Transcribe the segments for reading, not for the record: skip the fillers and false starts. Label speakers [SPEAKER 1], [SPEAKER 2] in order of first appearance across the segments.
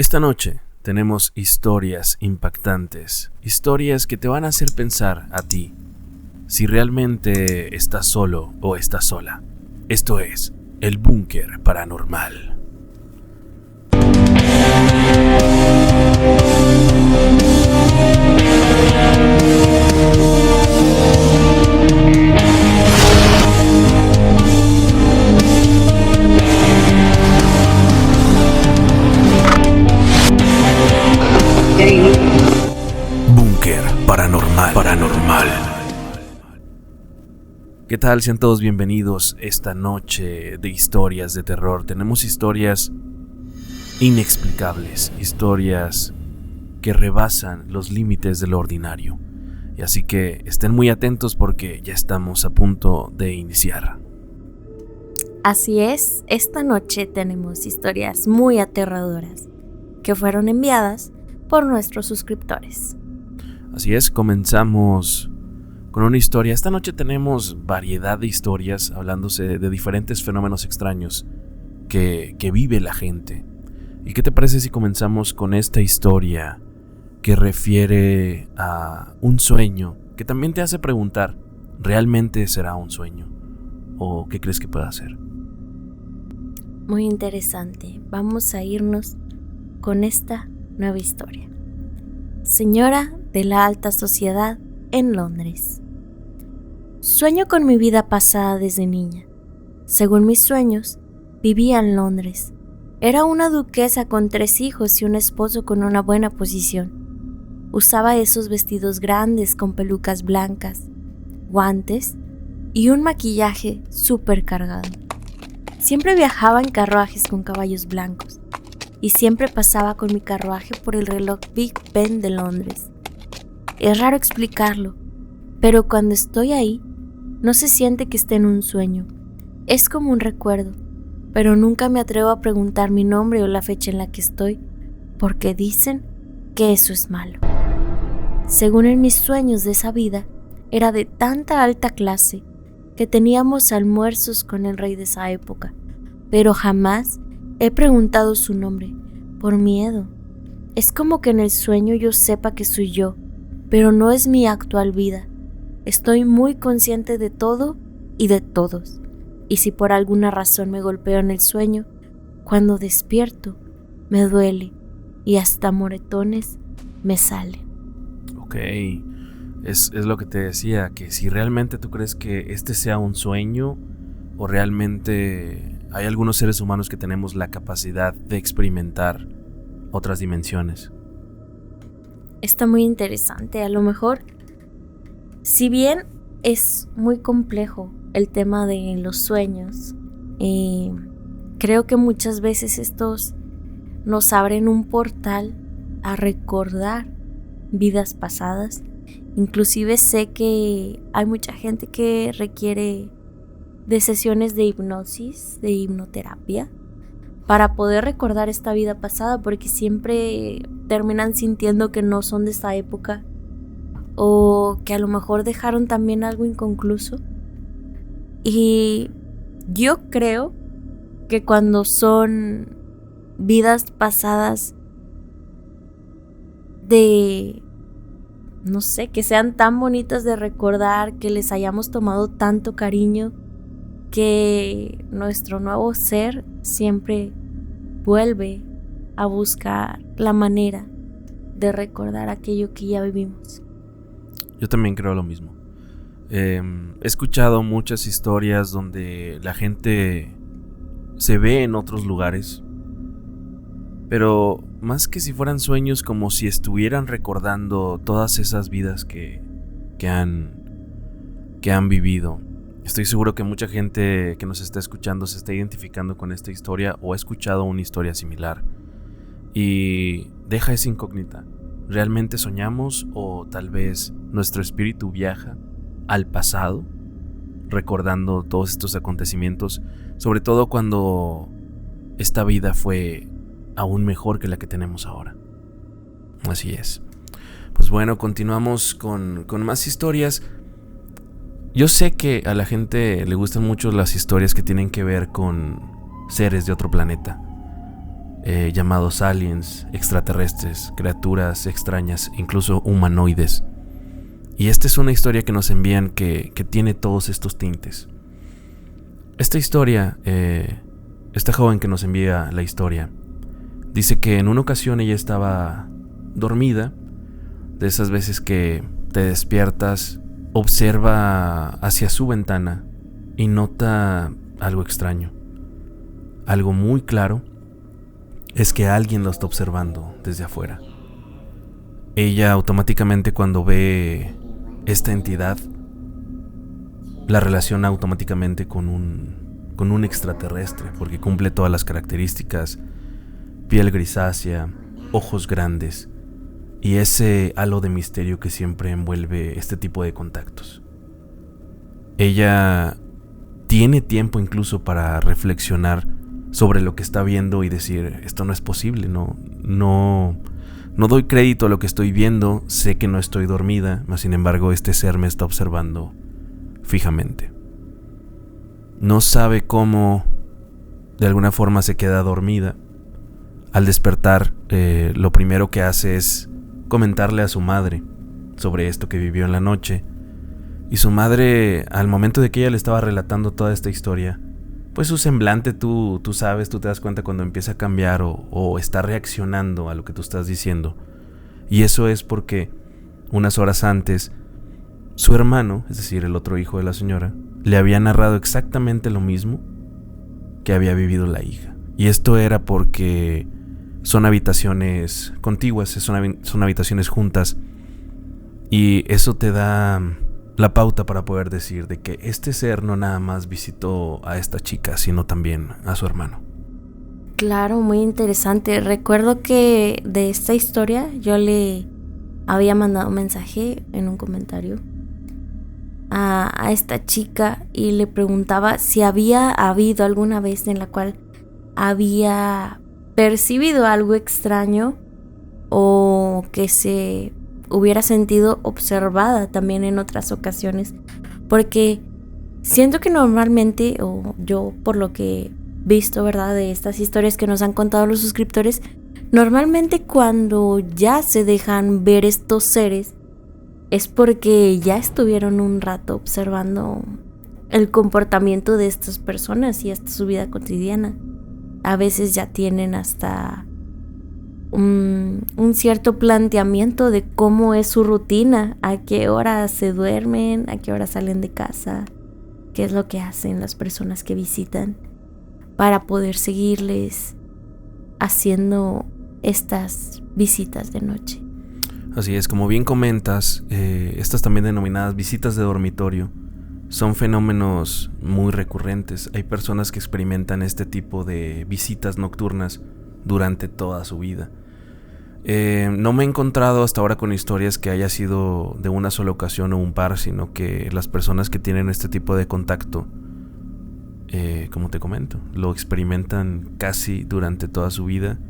[SPEAKER 1] Esta noche tenemos historias impactantes, historias que te van a hacer pensar a ti si realmente estás solo o estás sola. Esto es El Búnker Paranormal. Búnker Paranormal. ¿Qué tal? Sean todos bienvenidos esta noche de historias de terror. Tenemos historias inexplicables, historias que rebasan los límites de lo ordinario. Y así que estén muy atentos porque ya estamos a punto de iniciar.
[SPEAKER 2] Así es, esta noche tenemos historias muy aterradoras que fueron enviadas por nuestros suscriptores.
[SPEAKER 1] Así es, comenzamos con una historia. Esta noche tenemos variedad de historias hablándose de diferentes fenómenos extraños que vive la gente. ¿Y qué te parece si comenzamos con esta historia que refiere a un sueño que también te hace preguntar, ¿realmente será un sueño? ¿O qué crees que pueda ser?
[SPEAKER 2] Muy interesante. Vamos a irnos con esta nueva historia. Señora de la alta sociedad en Londres. Sueño con mi vida pasada desde niña. Según mis sueños, vivía en Londres. Era una duquesa con 3 hijos y un esposo con una buena posición. Usaba esos vestidos grandes con pelucas blancas, guantes y un maquillaje súper cargado. Siempre viajaba en carruajes con caballos blancos y siempre pasaba con mi carruaje por el reloj Big Ben de Londres. Es raro explicarlo, pero cuando estoy ahí, no se siente que esté en un sueño. Es como un recuerdo, pero nunca me atrevo a preguntar mi nombre o la fecha en la que estoy, porque dicen que eso es malo. Según en mis sueños de esa vida, era de tanta alta clase que teníamos almuerzos con el rey de esa época, pero jamás he preguntado su nombre, por miedo. Es como que en el sueño yo sepa que soy yo, pero no es mi actual vida. Estoy muy consciente de todo y de todos. Y si por alguna razón me golpeo en el sueño, cuando despierto, me duele y hasta moretones me salen.
[SPEAKER 1] Ok, es lo que te decía, que si realmente tú crees que este sea un sueño o realmente hay algunos seres humanos que tenemos la capacidad de experimentar otras dimensiones.
[SPEAKER 2] Está muy interesante. A lo mejor, si bien es muy complejo el tema de los sueños, creo que muchas veces estos nos abren un portal a recordar vidas pasadas. Inclusive sé que hay mucha gente que requiere de sesiones de hipnosis, de hipnoterapia, para poder recordar esta vida pasada, porque siempre terminan sintiendo que no son de esta época o que a lo mejor dejaron también algo inconcluso. Y yo creo que cuando son vidas pasadas de, no sé, que sean tan bonitas de recordar, que les hayamos tomado tanto cariño, que nuestro nuevo ser siempre vuelve a buscar la manera de recordar aquello que ya vivimos.
[SPEAKER 1] Yo también creo lo mismo. He escuchado muchas historias donde la gente se ve en otros lugares, pero más que si fueran sueños, como si estuvieran recordando todas esas vidas que han vivido. Estoy seguro que mucha gente que nos está escuchando se está identificando con esta historia o ha escuchado una historia similar. Y deja esa incógnita. ¿Realmente soñamos o tal vez nuestro espíritu viaja al pasado, recordando todos estos acontecimientos, sobre todo cuando esta vida fue aún mejor que la que tenemos ahora? Así es. Pues bueno, continuamos con más historias. Yo sé que a la gente le gustan mucho las historias que tienen que ver con seres de otro planeta. llamados aliens, extraterrestres, criaturas extrañas, incluso humanoides. Y esta es una historia que nos envían que tiene todos estos tintes. Esta historia, esta joven que nos envía la historia, dice que en una ocasión ella estaba dormida, de esas veces que te despiertas, observa hacia su ventana y nota algo extraño. Algo muy claro es que alguien lo está observando desde afuera. Ella automáticamente, cuando ve esta entidad, la relaciona automáticamente con un extraterrestre, porque cumple todas las características: piel grisácea, ojos grandes y ese halo de misterio que siempre envuelve este tipo de contactos. Ella tiene tiempo incluso para reflexionar sobre lo que está viendo y decir: esto no es posible, no doy crédito a lo que estoy viendo, sé que no estoy dormida, mas sin embargo este ser me está observando fijamente. No sabe cómo de alguna forma se queda dormida. Al despertar, lo primero que hace es comentarle a su madre sobre esto que vivió en la noche. Y su madre, al momento de que ella le estaba relatando toda esta historia, pues su semblante, tú sabes, tú te das cuenta cuando empieza a cambiar o está reaccionando a lo que tú estás diciendo. Y eso es porque unas horas antes, su hermano, es decir, el otro hijo de la señora, le había narrado exactamente lo mismo que había vivido la hija. Y esto era porque son habitaciones contiguas, son habitaciones juntas. Y eso te da la pauta para poder decir de que este ser no nada más visitó a esta chica, sino también a su hermano.
[SPEAKER 2] Claro, muy interesante. Recuerdo que de esta historia yo le había mandado un mensaje en un comentario a esta chica y le preguntaba si había habido alguna vez en la cual había percibido algo extraño o que se hubiera sentido observada también en otras ocasiones, porque siento que normalmente, o yo por lo que he visto, ¿verdad?, de estas historias que nos han contado los suscriptores, normalmente cuando ya se dejan ver estos seres es porque ya estuvieron un rato observando el comportamiento de estas personas y hasta su vida cotidiana. A veces ya tienen hasta un cierto planteamiento de cómo es su rutina, a qué hora se duermen, a qué hora salen de casa, qué es lo que hacen las personas que visitan, para poder seguirles haciendo estas visitas de noche.
[SPEAKER 1] Así es, como bien comentas, estas también denominadas visitas de dormitorio son fenómenos muy recurrentes. Hay personas que experimentan este tipo de visitas nocturnas durante toda su vida. No me he encontrado hasta ahora con historias que haya sido de una sola ocasión o un par, sino que las personas que tienen este tipo de contacto, como te comento, lo experimentan casi durante toda su vida,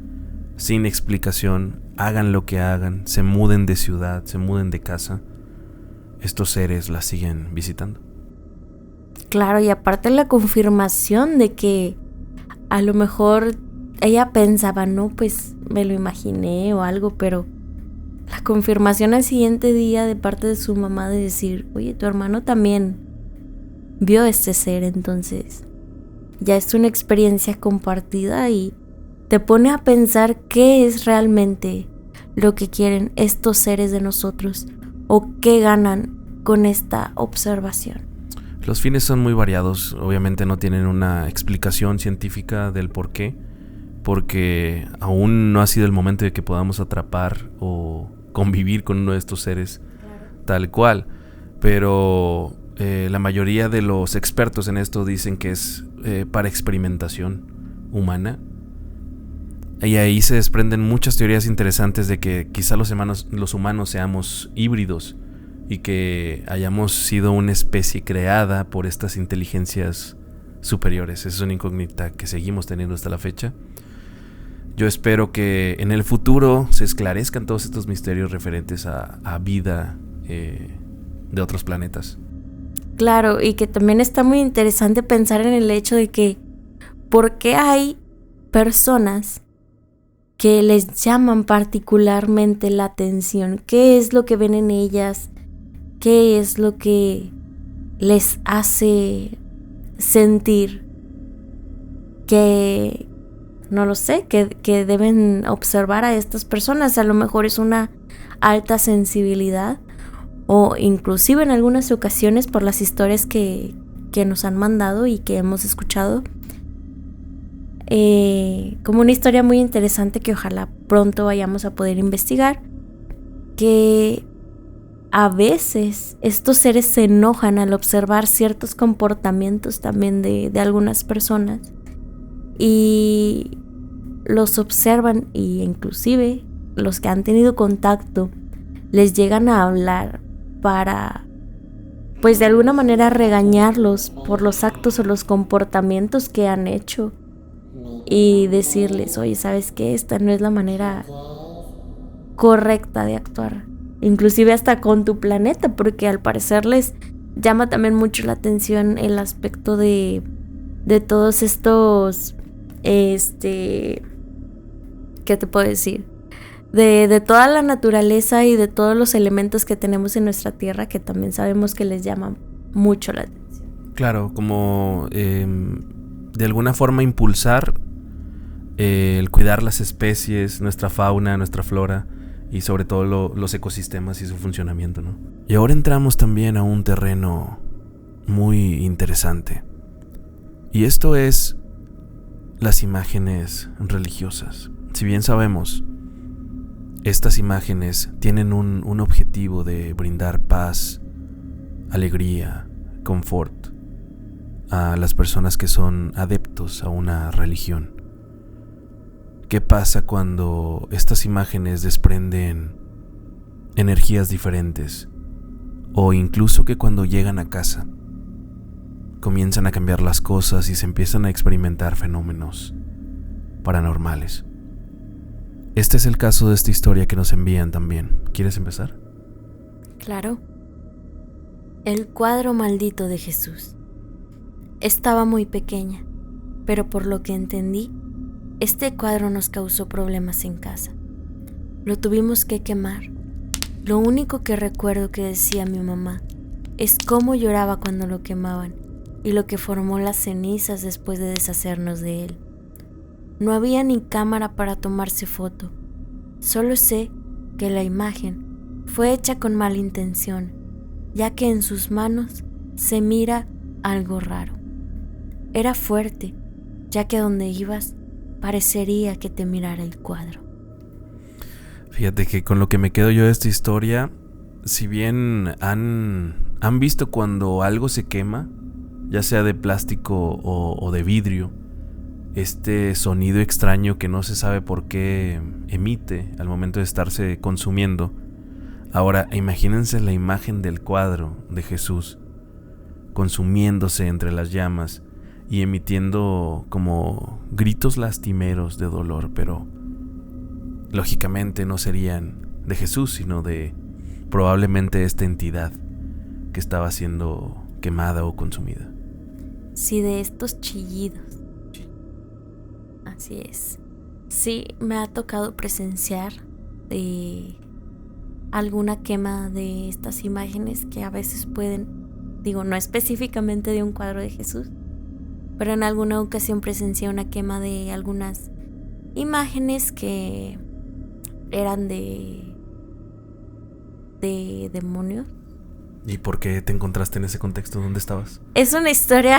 [SPEAKER 1] sin explicación. Hagan lo que hagan, se muden de ciudad, se muden de casa, estos seres la siguen visitando.
[SPEAKER 2] Claro, y aparte la confirmación de que a lo mejor ella pensaba, no, pues me lo imaginé o algo, pero la confirmación al siguiente día de parte de su mamá de decir, oye, tu hermano también vio este ser, entonces ya es una experiencia compartida y te pone a pensar qué es realmente lo que quieren estos seres de nosotros o qué ganan con esta observación.
[SPEAKER 1] Los fines son muy variados, obviamente no tienen una explicación científica del por qué, porque aún no ha sido el momento de que podamos atrapar o convivir con uno de estos seres tal cual, pero la mayoría de los expertos en esto dicen que es para experimentación humana. Y ahí se desprenden muchas teorías interesantes de que quizá los humanos seamos híbridos y que hayamos sido una especie creada por estas inteligencias superiores. Esa es una incógnita que seguimos teniendo hasta la fecha. Yo espero que en el futuro se esclarezcan todos estos misterios referentes a vida de otros planetas.
[SPEAKER 2] Claro, y que también está muy interesante pensar en el hecho de que ¿por qué hay personas que les llaman particularmente la atención. ¿Qué es lo que ven en ellas? ¿Qué es lo que les hace sentir que, no lo sé, que deben observar a estas personas? A lo mejor es una alta sensibilidad, o inclusive en algunas ocasiones por las historias que nos han mandado y que hemos escuchado, como una historia muy interesante que ojalá pronto vayamos a poder investigar, que a veces estos seres se enojan al observar ciertos comportamientos también de algunas personas, y los observan, y inclusive los que han tenido contacto les llegan a hablar para, pues de alguna manera, regañarlos por los actos o los comportamientos que han hecho y decirles: oye, ¿sabes qué? Esta no es la manera correcta de actuar, inclusive hasta con tu planeta, porque al parecer les llama también mucho la atención el aspecto de todos estos, ¿qué te puedo decir? De toda la naturaleza y de todos los elementos que tenemos en nuestra tierra, que también sabemos que les llama mucho la atención.
[SPEAKER 1] Claro, como de alguna forma impulsar el cuidar las especies, nuestra fauna, nuestra flora y sobre todo los ecosistemas y su funcionamiento, ¿no? Y ahora entramos también a un terreno muy interesante, y esto es las imágenes religiosas. Si bien sabemos, estas imágenes tienen un objetivo de brindar paz, alegría, confort a las personas que son adeptos a una religión. ¿Qué pasa cuando estas imágenes desprenden energías diferentes? O incluso que cuando llegan a casa comienzan a cambiar las cosas y se empiezan a experimentar fenómenos paranormales. Este es el caso de esta historia que nos envían también. ¿Quieres empezar?
[SPEAKER 2] Claro. El cuadro maldito de Jesús. Estaba muy pequeña, pero por lo que entendí, este cuadro nos causó problemas en casa. Lo tuvimos que quemar. Lo único que recuerdo que decía mi mamá es cómo lloraba cuando lo quemaban y lo que formó las cenizas después de deshacernos de él. No había ni cámara para tomarse foto. Solo sé que la imagen fue hecha con mala intención, ya que en sus manos se mira algo raro. Era fuerte, ya que a donde ibas parecería que te mirara el cuadro.
[SPEAKER 1] Fíjate que con lo que me quedo yo de esta historia, si bien han visto cuando algo se quema, ya sea de plástico o de vidrio, este sonido extraño que no se sabe por qué emite al momento de estarse consumiendo. Ahora imagínense la imagen del cuadro de Jesús consumiéndose entre las llamas y emitiendo como gritos lastimeros de dolor, pero lógicamente no serían de Jesús, sino de probablemente esta entidad que estaba siendo quemada o consumida.
[SPEAKER 2] Sí, de estos chillidos.
[SPEAKER 1] Sí.
[SPEAKER 2] Así es. Sí, me ha tocado presenciar alguna quema de estas imágenes que a veces pueden, no específicamente de un cuadro de Jesús, pero en alguna ocasión presencié una quema de algunas imágenes que eran de demonios.
[SPEAKER 1] ¿Y por qué te encontraste en ese contexto? ¿Dónde estabas?
[SPEAKER 2] Es una historia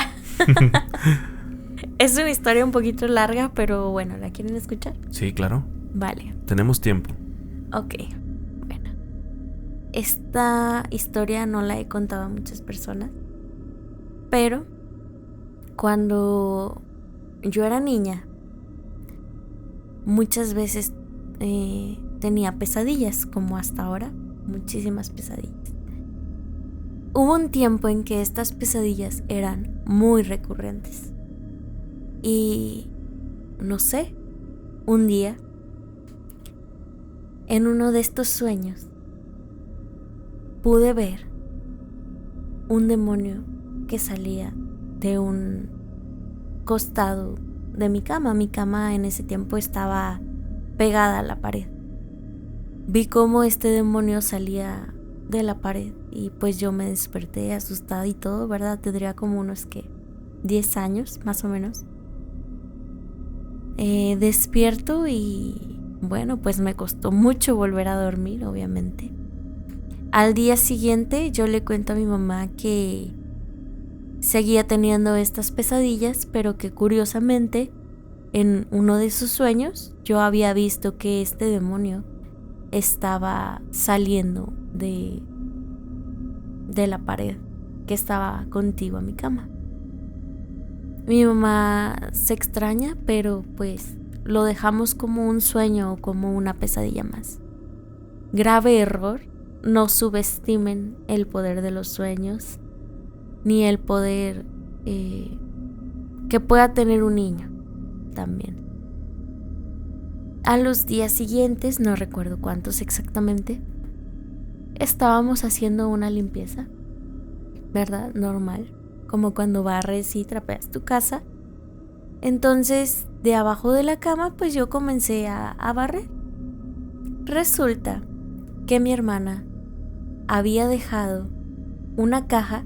[SPEAKER 2] es una historia un poquito larga, pero bueno, ¿la quieren escuchar?
[SPEAKER 1] Sí, claro.
[SPEAKER 2] Vale.
[SPEAKER 1] Tenemos tiempo.
[SPEAKER 2] Ok, bueno. Esta historia no la he contado a muchas personas, pero cuando yo era niña, muchas veces tenía pesadillas, como hasta ahora, muchísimas pesadillas. Hubo un tiempo en que estas pesadillas eran muy recurrentes. Y no sé, un día, en uno de estos sueños, pude ver un demonio que salía de un costado de mi cama. Mi cama en ese tiempo estaba pegada a la pared. Vi cómo este demonio salía de la pared y pues yo me desperté asustada y todo, ¿verdad? Tendría como unos 10 años más o menos. Despierto y bueno, pues me costó mucho volver a dormir, obviamente. Al día siguiente yo le cuento a mi mamá que seguía teniendo estas pesadillas, pero que curiosamente en uno de sus sueños yo había visto que este demonio estaba saliendo de la pared que estaba contigo a mi cama. Mi mamá se extraña, pero pues lo dejamos como un sueño o como una pesadilla más. Grave error, no subestimen el poder de los sueños ni el poder que pueda tener un niño también. A los días siguientes, no recuerdo cuántos exactamente, estábamos haciendo una limpieza, ¿verdad? Normal, como cuando barres y trapeas tu casa. Entonces, de abajo de la cama, pues yo comencé a barrer. Resulta que mi hermana había dejado una caja,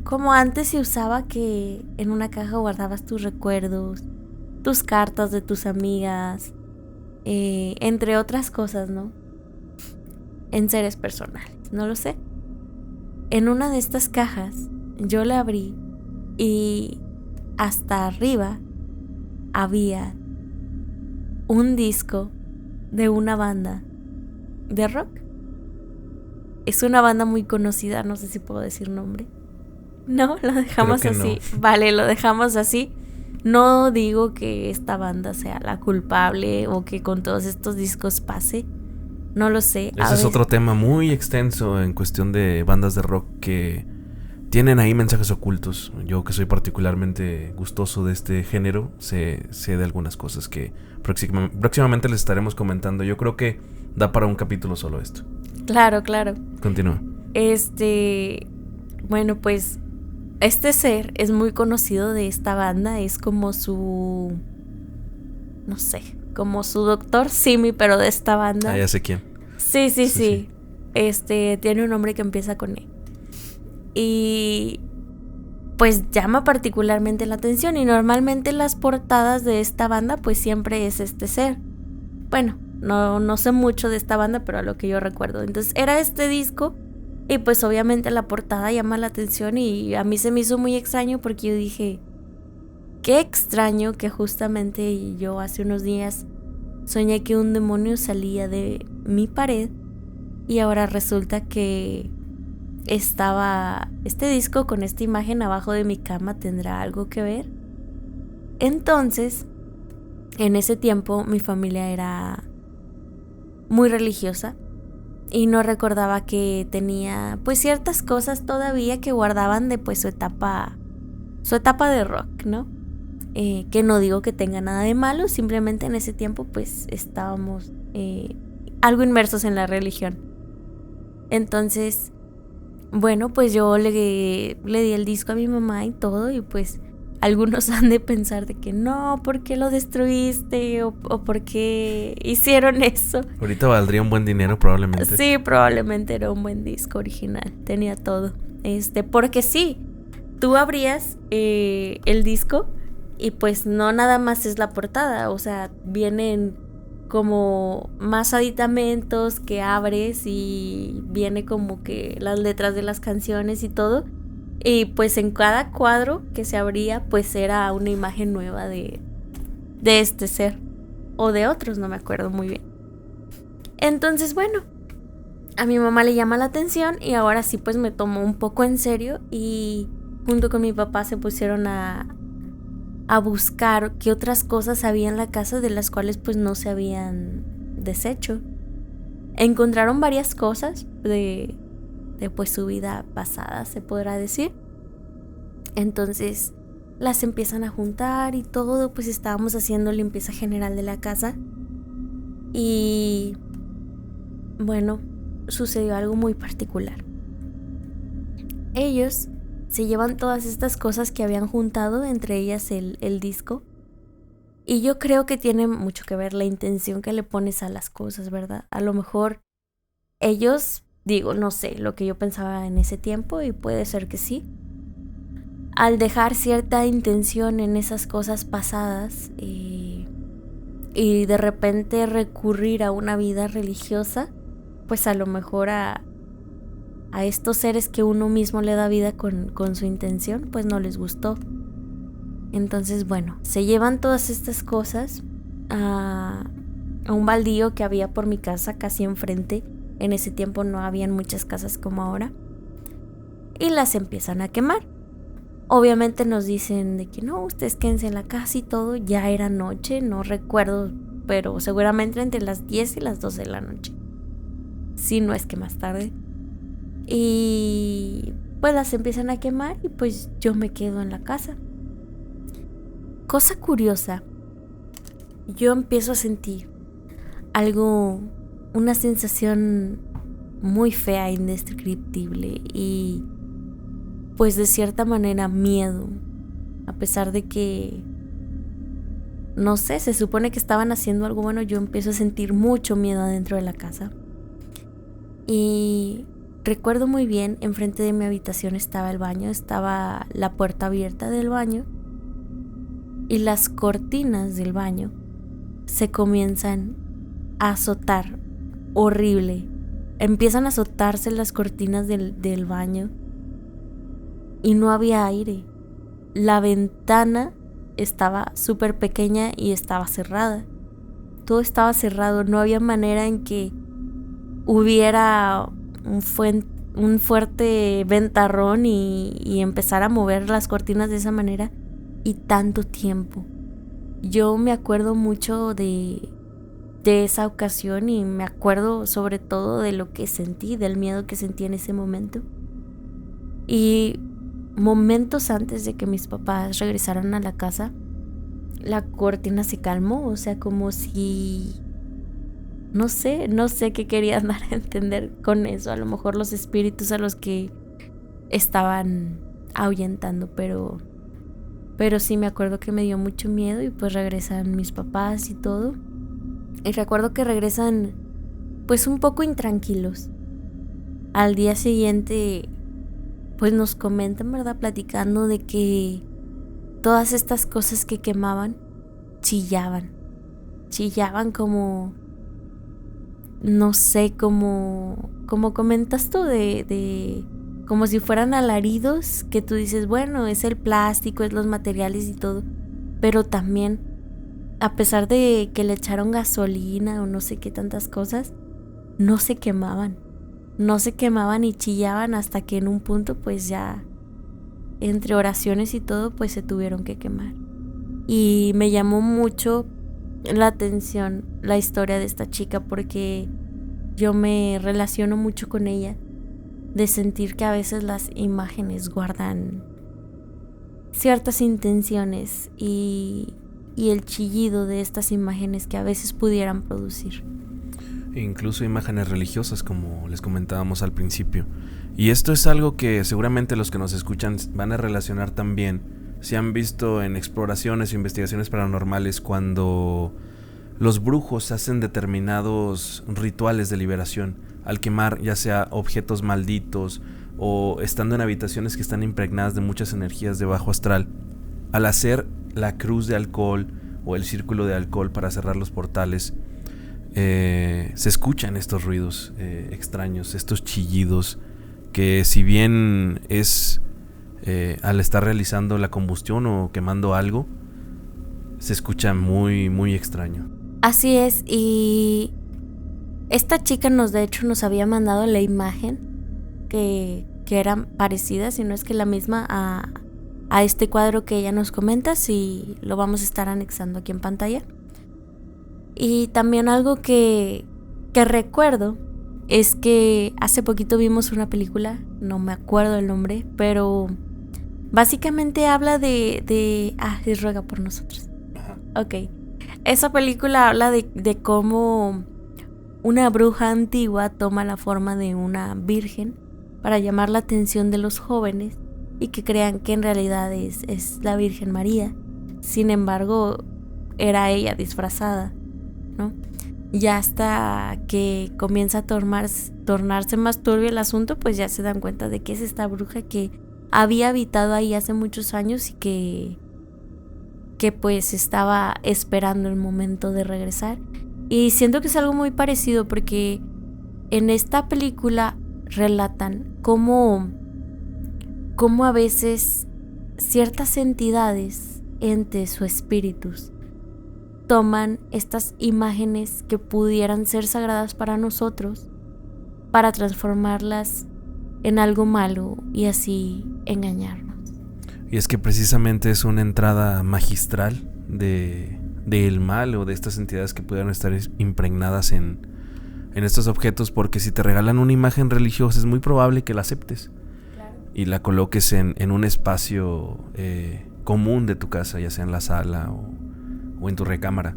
[SPEAKER 2] como antes se usaba, que en una caja guardabas tus recuerdos, tus cartas de tus amigas, entre otras cosas, ¿no? En seres personales, no lo sé. En una de estas cajas yo la abrí y hasta arriba había un disco de una banda de rock. Es una banda muy conocida, no sé si puedo decir nombre. No, lo dejamos así. No. Vale, lo dejamos así. No digo que esta banda sea la culpable o que con todos estos discos pase. No lo sé.
[SPEAKER 1] Ese es otro tema muy extenso en cuestión de bandas de rock que tienen ahí mensajes ocultos. Yo, que soy particularmente gustoso de este género, sé de algunas cosas que próximamente les estaremos comentando. Yo creo que da para un capítulo solo esto.
[SPEAKER 2] Claro.
[SPEAKER 1] Continúa.
[SPEAKER 2] Bueno, pues este ser es muy conocido de esta banda. Es como su... no sé, como su Dr. Simi, pero de esta banda.
[SPEAKER 1] Ah, ya sé quién.
[SPEAKER 2] Sí. Tiene un nombre que empieza con E. Y pues llama particularmente la atención. Y normalmente las portadas de esta banda pues siempre es este ser. Bueno, no sé mucho de esta banda, pero a lo que yo recuerdo. Entonces era este disco. Y pues obviamente la portada llama la atención. Y a mí se me hizo muy extraño porque yo dije... qué extraño que justamente yo hace unos días soñé que un demonio salía de mi pared y ahora resulta que estaba este disco con esta imagen abajo de mi cama. ¿Tendrá algo que ver? Entonces, en ese tiempo mi familia era muy religiosa y no recordaba que tenía pues ciertas cosas todavía que guardaban de pues su etapa de rock, ¿no? Que no digo que tenga nada de malo, simplemente en ese tiempo pues estábamos algo inmersos en la religión. Entonces, bueno, pues yo le di el disco a mi mamá y todo, y pues algunos han de pensar de que no, ¿por qué lo destruiste? O ¿por qué hicieron eso?
[SPEAKER 1] Ahorita valdría un buen dinero probablemente.
[SPEAKER 2] Sí, probablemente era un buen disco original, tenía todo. Porque sí, tú abrías el disco y pues no nada más es la portada, o sea, vienen como más aditamentos que abres y viene como que las letras de las canciones y todo. Y pues en cada cuadro que se abría pues era una imagen nueva de este ser o de otros, no me acuerdo muy bien. Entonces, bueno, a mi mamá le llama la atención y ahora sí pues me tomó un poco en serio y junto con mi papá se pusieron a buscar qué otras cosas había en la casa de las cuales pues no se habían deshecho. Encontraron varias cosas de pues su vida pasada, se podrá decir. Entonces las empiezan a juntar y todo, pues estábamos haciendo limpieza general de la casa y bueno, sucedió algo muy particular. Ellos se llevan todas estas cosas que habían juntado, entre ellas el disco, Y yo creo que tiene mucho que ver la intención que le pones a las cosas, ¿verdad? A lo mejor ellos, digo, no sé, lo que yo pensaba en ese tiempo, y puede ser que sí, al dejar cierta intención en esas cosas pasadas y de repente recurrir a una vida religiosa, pues a lo mejor a estos seres que uno mismo le da vida con su intención, pues no les gustó. Entonces, bueno, se llevan todas estas cosas a un baldío que había por mi casa casi enfrente. En ese tiempo no habían muchas casas como ahora. Y las empiezan a quemar. Obviamente nos dicen de que no, ustedes quédense en la casa y todo. Ya era noche, no recuerdo, pero seguramente entre las 10 y las 12 de la noche. Si no es que más tarde. Y pues las empiezan a quemar y pues yo me quedo en la casa. Cosa curiosa, yo empiezo a sentir algo, una sensación muy fea, indescriptible y pues de cierta manera miedo, a pesar de que, no sé, se supone que estaban haciendo algo bueno, yo empiezo a sentir mucho miedo adentro de la casa. Y recuerdo muy bien, enfrente de mi habitación estaba el baño, estaba la puerta abierta del baño. Y las cortinas del baño se comienzan a azotar horrible. Empiezan a azotarse las cortinas del baño y no había aire. La ventana estaba súper pequeña y estaba cerrada. Todo estaba cerrado, no había manera en que hubiera un fuerte ventarrón y empezar a mover las cortinas de esa manera. Y tanto tiempo. Yo me acuerdo mucho de esa ocasión y me acuerdo sobre todo de lo que sentí, del miedo que sentí en ese momento. Y momentos antes de que mis papás regresaran a la casa, la cortina se calmó, o sea, como si... No sé qué querían dar a entender con eso. A lo mejor los espíritus a los que estaban ahuyentando, pero sí me acuerdo que me dio mucho miedo y pues regresan mis papás y todo. Y recuerdo que regresan pues un poco intranquilos. Al día siguiente pues nos comentan, ¿verdad? Platicando de que todas estas cosas que quemaban chillaban como, no sé, como comentas tú de como si fueran alaridos que tú dices, bueno, es el plástico, es los materiales y todo, pero también, a pesar de que le echaron gasolina o no sé qué tantas cosas, no se quemaban y chillaban hasta que en un punto pues ya, entre oraciones y todo, pues se tuvieron que quemar. Y me llamó mucho la atención la historia de esta chica porque yo me relaciono mucho con ella, de sentir que a veces las imágenes guardan ciertas intenciones y el chillido de estas imágenes que a veces pudieran producir.
[SPEAKER 1] Incluso imágenes religiosas, como les comentábamos al principio. Y esto es algo que seguramente los que nos escuchan van a relacionar también. Si han visto en exploraciones o investigaciones paranormales cuando los brujos hacen determinados rituales de liberación al quemar ya sea objetos malditos o estando en habitaciones que están impregnadas de muchas energías de bajo astral, al hacer la cruz de alcohol o el círculo de alcohol para cerrar los portales, se escuchan estos ruidos extraños, estos chillidos que si bien es al estar realizando la combustión o quemando algo, se escucha muy muy extraño.
[SPEAKER 2] Así es, y esta chica de hecho nos había mandado la imagen que eran parecidas, si no es que la misma a este cuadro que ella nos comenta, si lo vamos a estar anexando aquí en pantalla. Y también algo que recuerdo es que hace poquito vimos una película, no me acuerdo el nombre, pero básicamente habla de Dios ruega por nosotros. Ok, esa película habla de cómo una bruja antigua toma la forma de una virgen para llamar la atención de los jóvenes y que crean que en realidad es la Virgen María. Sin embargo, era ella disfrazada, ¿no? Ya hasta que comienza a tornarse más turbio el asunto, pues ya se dan cuenta de que es esta bruja que había habitado ahí hace muchos años y que pues estaba esperando el momento de regresar. Y siento que es algo muy parecido porque en esta película relatan cómo a veces ciertas entidades, entes o espíritus, toman estas imágenes que pudieran ser sagradas para nosotros para transformarlas en algo malo y así engañarnos.
[SPEAKER 1] Y es que precisamente es una entrada magistral del mal o de estas entidades que pudieran estar impregnadas en estos objetos, porque si te regalan una imagen religiosa es muy probable que la aceptes. Claro. Y la coloques en un espacio común de tu casa, ya sea en la sala o en tu recámara.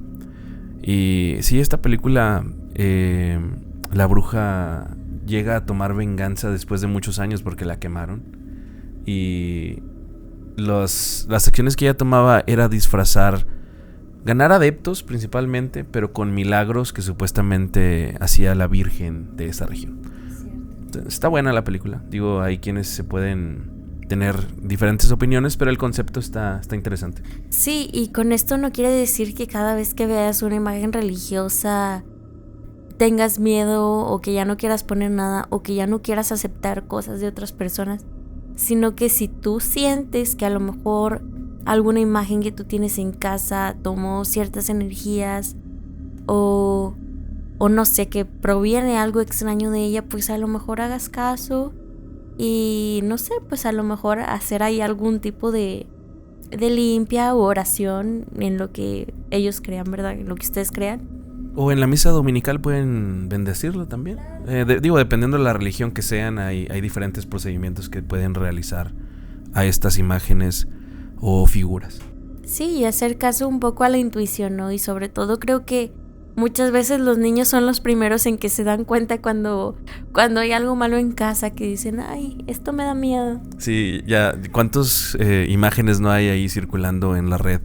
[SPEAKER 1] Y sí, esta película, la bruja llega a tomar venganza después de muchos años porque la quemaron. Y las acciones que ella tomaba era disfrazar, ganar adeptos principalmente, pero con milagros que supuestamente hacía la Virgen de esa región. Entonces, está buena la película. Digo, hay quienes se pueden tener diferentes opiniones, pero el concepto está interesante.
[SPEAKER 2] Sí, y con esto no quiere decir que cada vez que veas una imagen religiosa tengas miedo o que ya no quieras poner nada o que ya no quieras aceptar cosas de otras personas, sino que si tú sientes que a lo mejor alguna imagen que tú tienes en casa tomó ciertas energías o no sé, que proviene algo extraño de ella, pues a lo mejor hagas caso y no sé, pues a lo mejor hacer ahí algún tipo de limpia o oración en lo que ellos crean, ¿verdad? En lo que ustedes crean.
[SPEAKER 1] O en la misa dominical pueden bendecirlo también. Dependiendo de la religión que sean, hay diferentes procedimientos que pueden realizar a estas imágenes o figuras.
[SPEAKER 2] Sí, y hacer caso un poco a la intuición, ¿no? Y sobre todo creo que muchas veces los niños son los primeros en que se dan cuenta cuando hay algo malo en casa, que dicen, ay, esto me da miedo.
[SPEAKER 1] Sí, ya, ¿cuántas imágenes no hay ahí circulando en la red?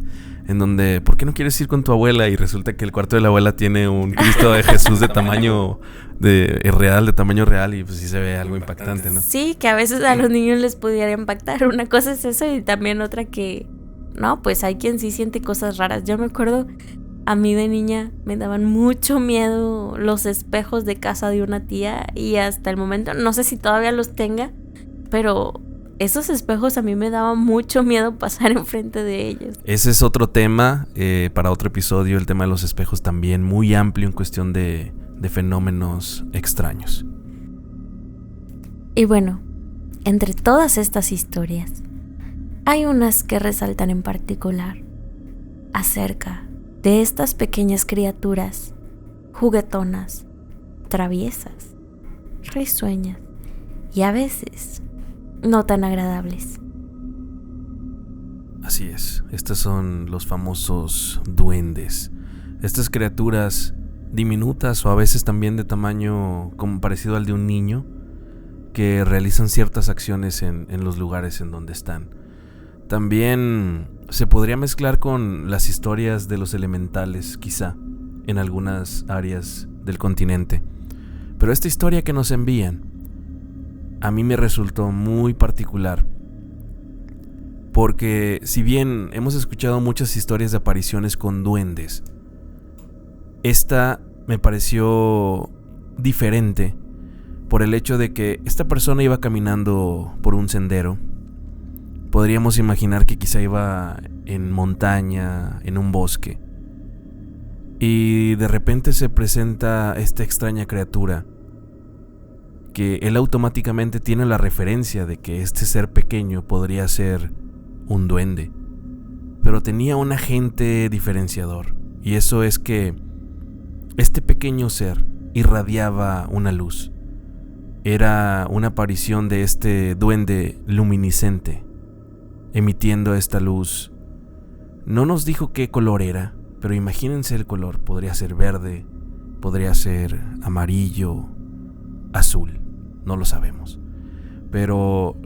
[SPEAKER 1] En donde, ¿por qué no quieres ir con tu abuela? Y resulta que el cuarto de la abuela tiene un Cristo de Jesús de tamaño de tamaño real, y pues sí se ve algo impactante, ¿no?
[SPEAKER 2] Sí, que a veces a los niños les pudiera impactar. Una cosa es eso y también otra que, no, pues hay quien sí siente cosas raras. Yo me acuerdo, a mí de niña me daban mucho miedo los espejos de casa de una tía y hasta el momento, no sé si todavía los tenga, pero esos espejos a mí me daban mucho miedo pasar enfrente de ellos.
[SPEAKER 1] Ese es otro tema para otro episodio, el tema de los espejos también, muy amplio en cuestión de fenómenos extraños.
[SPEAKER 2] Y bueno, entre todas estas historias, hay unas que resaltan en particular acerca de estas pequeñas criaturas juguetonas, traviesas, risueñas y a veces no tan agradables.
[SPEAKER 1] Así es, estos son los famosos duendes. Estas criaturas diminutas o a veces también de tamaño como parecido al de un niño, que realizan ciertas acciones en los lugares en donde están. También se podría mezclar con las historias de los elementales, quizá, en algunas áreas del continente. Pero esta historia que nos envían a mí me resultó muy particular, porque si bien hemos escuchado muchas historias de apariciones con duendes, esta me pareció diferente por el hecho de que esta persona iba caminando por un sendero. Podríamos imaginar que quizá iba en montaña, en un bosque, y de repente se presenta esta extraña criatura que él automáticamente tiene la referencia de que este ser pequeño podría ser un duende, pero tenía un agente diferenciador, y eso es que este pequeño ser irradiaba una luz. Era una aparición de este duende luminiscente, emitiendo esta luz. No nos dijo qué color era, pero imagínense el color. Podría ser verde, podría ser amarillo, azul, no lo sabemos. Pero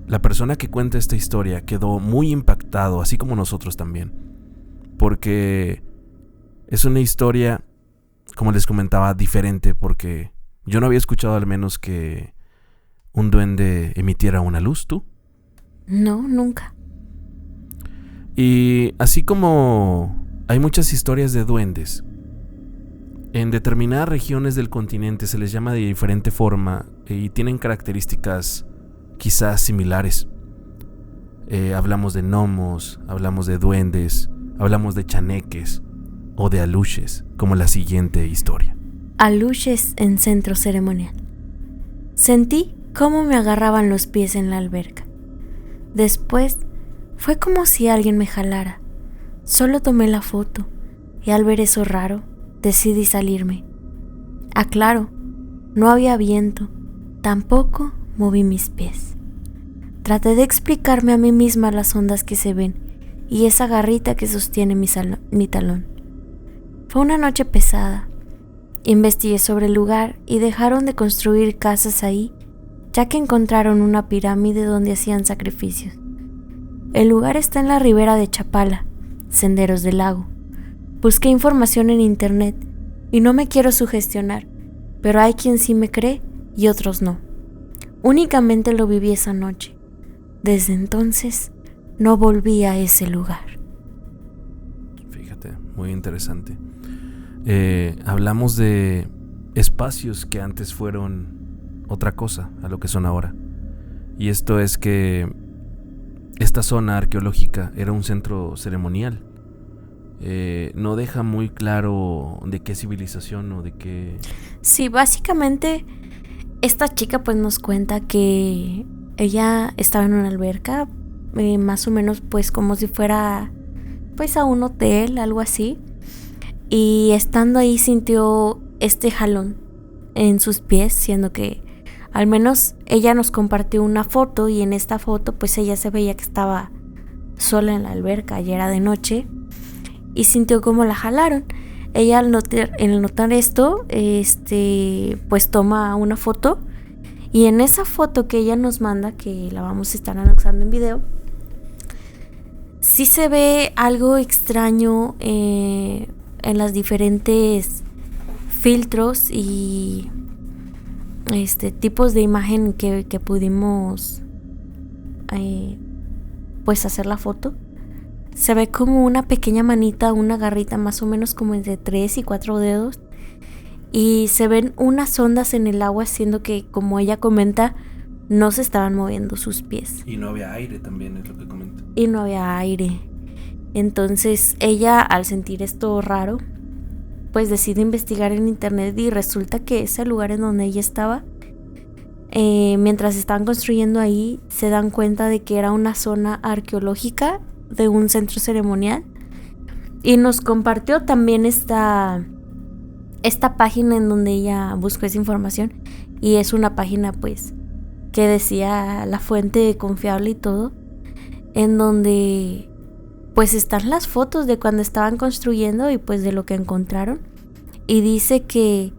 [SPEAKER 1] la persona que cuenta esta historia quedó muy impactado, así como nosotros también, porque Es una historia, como les comentaba, diferente porque yo no había escuchado al menos que un duende emitiera una luz. ¿Tú?
[SPEAKER 2] No, nunca.
[SPEAKER 1] Y así como hay muchas historias de duendes, en determinadas regiones del continente se les llama de diferente forma y tienen características quizás similares. Hablamos de gnomos, hablamos de duendes, hablamos de chaneques o de aluches, como la siguiente historia.
[SPEAKER 2] Aluches en centro ceremonial. Sentí cómo me agarraban los pies en la alberca. Después fue como si alguien me jalara. Solo tomé la foto y al ver eso raro decidí salirme. Aclaro, no había viento, tampoco moví mis pies. Traté de explicarme a mí misma las ondas que se ven y esa garrita que sostiene mi talón. Fue una noche pesada. Investigué sobre el lugar y dejaron de construir casas ahí, ya que encontraron una pirámide donde hacían sacrificios. El lugar está en la ribera de Chapala, Senderos del Lago. Busqué información en internet y no me quiero sugestionar, pero hay quien sí me cree y otros no. Únicamente lo viví esa noche. Desde entonces no volví a ese lugar.
[SPEAKER 1] Fíjate, muy interesante. Hablamos de espacios que antes fueron otra cosa a lo que son ahora. Y esto es que esta zona arqueológica era un centro ceremonial. No deja muy claro de qué civilización o de qué...
[SPEAKER 2] Sí, básicamente esta chica pues nos cuenta que ella estaba en una alberca, más o menos pues como si fuera pues a un hotel, algo así. Y estando ahí sintió este jalón en sus pies, siendo que al menos ella nos compartió una foto y en esta foto pues ella se veía que estaba sola en la alberca y era de noche y sintió como la jalaron. Ella al notar esto, pues toma una foto y en esa foto que ella nos manda, que la vamos a estar anexando en video, sí se ve algo extraño en las diferentes filtros y tipos de imagen que pudimos pues hacer la foto. Se ve como una pequeña manita, una garrita más o menos como entre 3 y 4 dedos y se ven unas ondas en el agua, siendo que, como ella comenta, no se estaban moviendo sus pies.
[SPEAKER 1] Y no había aire también, es lo que comenta.
[SPEAKER 2] Y no había aire. Entonces ella, al sentir esto raro, pues decide investigar en internet y resulta que ese lugar en donde ella estaba, mientras estaban construyendo ahí, se dan cuenta de que era una zona arqueológica de un centro ceremonial y nos compartió también esta página en donde ella buscó esa información y es una página pues que decía la fuente confiable y todo, en donde pues están las fotos de cuando estaban construyendo y pues de lo que encontraron y dice que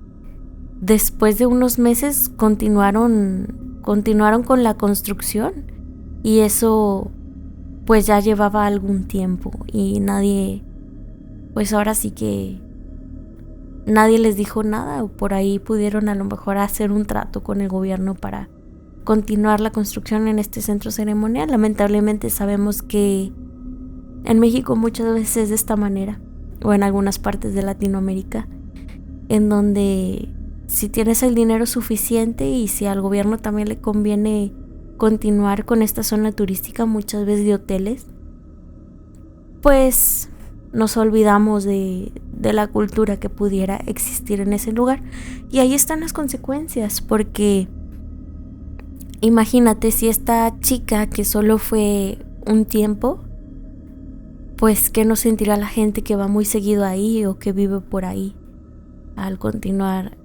[SPEAKER 2] después de unos meses continuaron con la construcción y eso pues ya llevaba algún tiempo y nadie, pues ahora sí que nadie les dijo nada, o por ahí pudieron a lo mejor hacer un trato con el gobierno para continuar la construcción en este centro ceremonial. Lamentablemente sabemos que en México muchas veces es de esta manera, o en algunas partes de Latinoamérica, en donde si tienes el dinero suficiente y si al gobierno también le conviene continuar con esta zona turística, muchas veces de hoteles, pues nos olvidamos de la cultura que pudiera existir en ese lugar. Y ahí están las consecuencias, porque imagínate si esta chica que solo fue un tiempo, pues qué no sentirá la gente que va muy seguido ahí o que vive por ahí al continuar,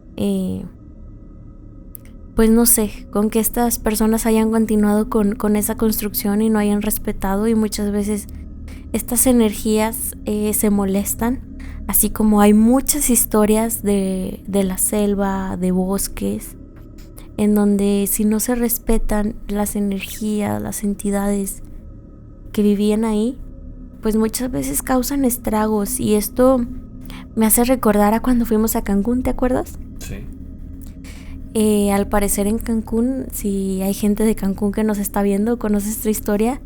[SPEAKER 2] pues no sé, con que estas personas hayan continuado con esa construcción y no hayan respetado, y muchas veces estas energías se molestan, así como hay muchas historias de la selva, de bosques, en donde si no se respetan las energías, las entidades que vivían ahí, pues muchas veces causan estragos, y esto Me hace recordar a cuando fuimos a Cancún, ¿te acuerdas?
[SPEAKER 1] Sí.
[SPEAKER 2] Al parecer en Cancún, si hay gente de Cancún que nos está viendo, conoce esta historia,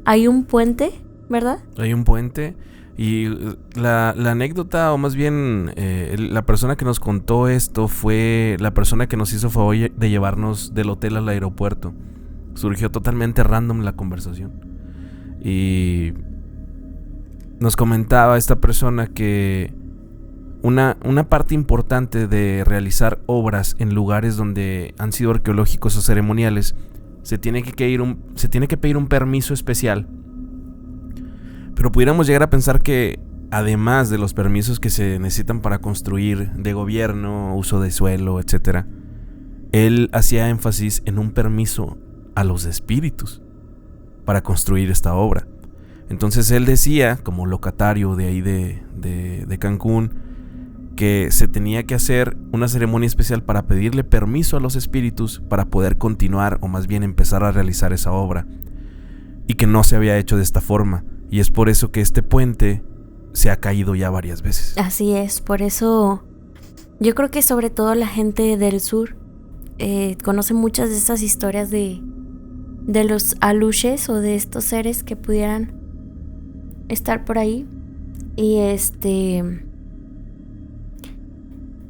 [SPEAKER 2] hay un puente, ¿verdad?
[SPEAKER 1] Hay un puente y la anécdota, o más bien la persona que nos contó esto fue la persona que nos hizo favor de llevarnos del hotel al aeropuerto. Surgió totalmente random la conversación y nos comentaba esta persona que una parte importante de realizar obras en lugares donde han sido arqueológicos o ceremoniales se tiene que pedir un permiso especial. Pero pudiéramos llegar a pensar que además de los permisos que se necesitan para construir de gobierno, uso de suelo, etc., él hacía énfasis en un permiso a los espíritus para construir esta obra. Entonces él decía, como locatario de ahí de Cancún, que se tenía que hacer una ceremonia especial para pedirle permiso a los espíritus para poder continuar, o más bien empezar a realizar esa obra, y que no se había hecho de esta forma. Y es por eso que este puente se ha caído ya varias veces.
[SPEAKER 2] Así es, por eso yo creo que sobre todo la gente del sur conoce muchas de estas historias de los aluches o de estos seres que pudieran estar por ahí.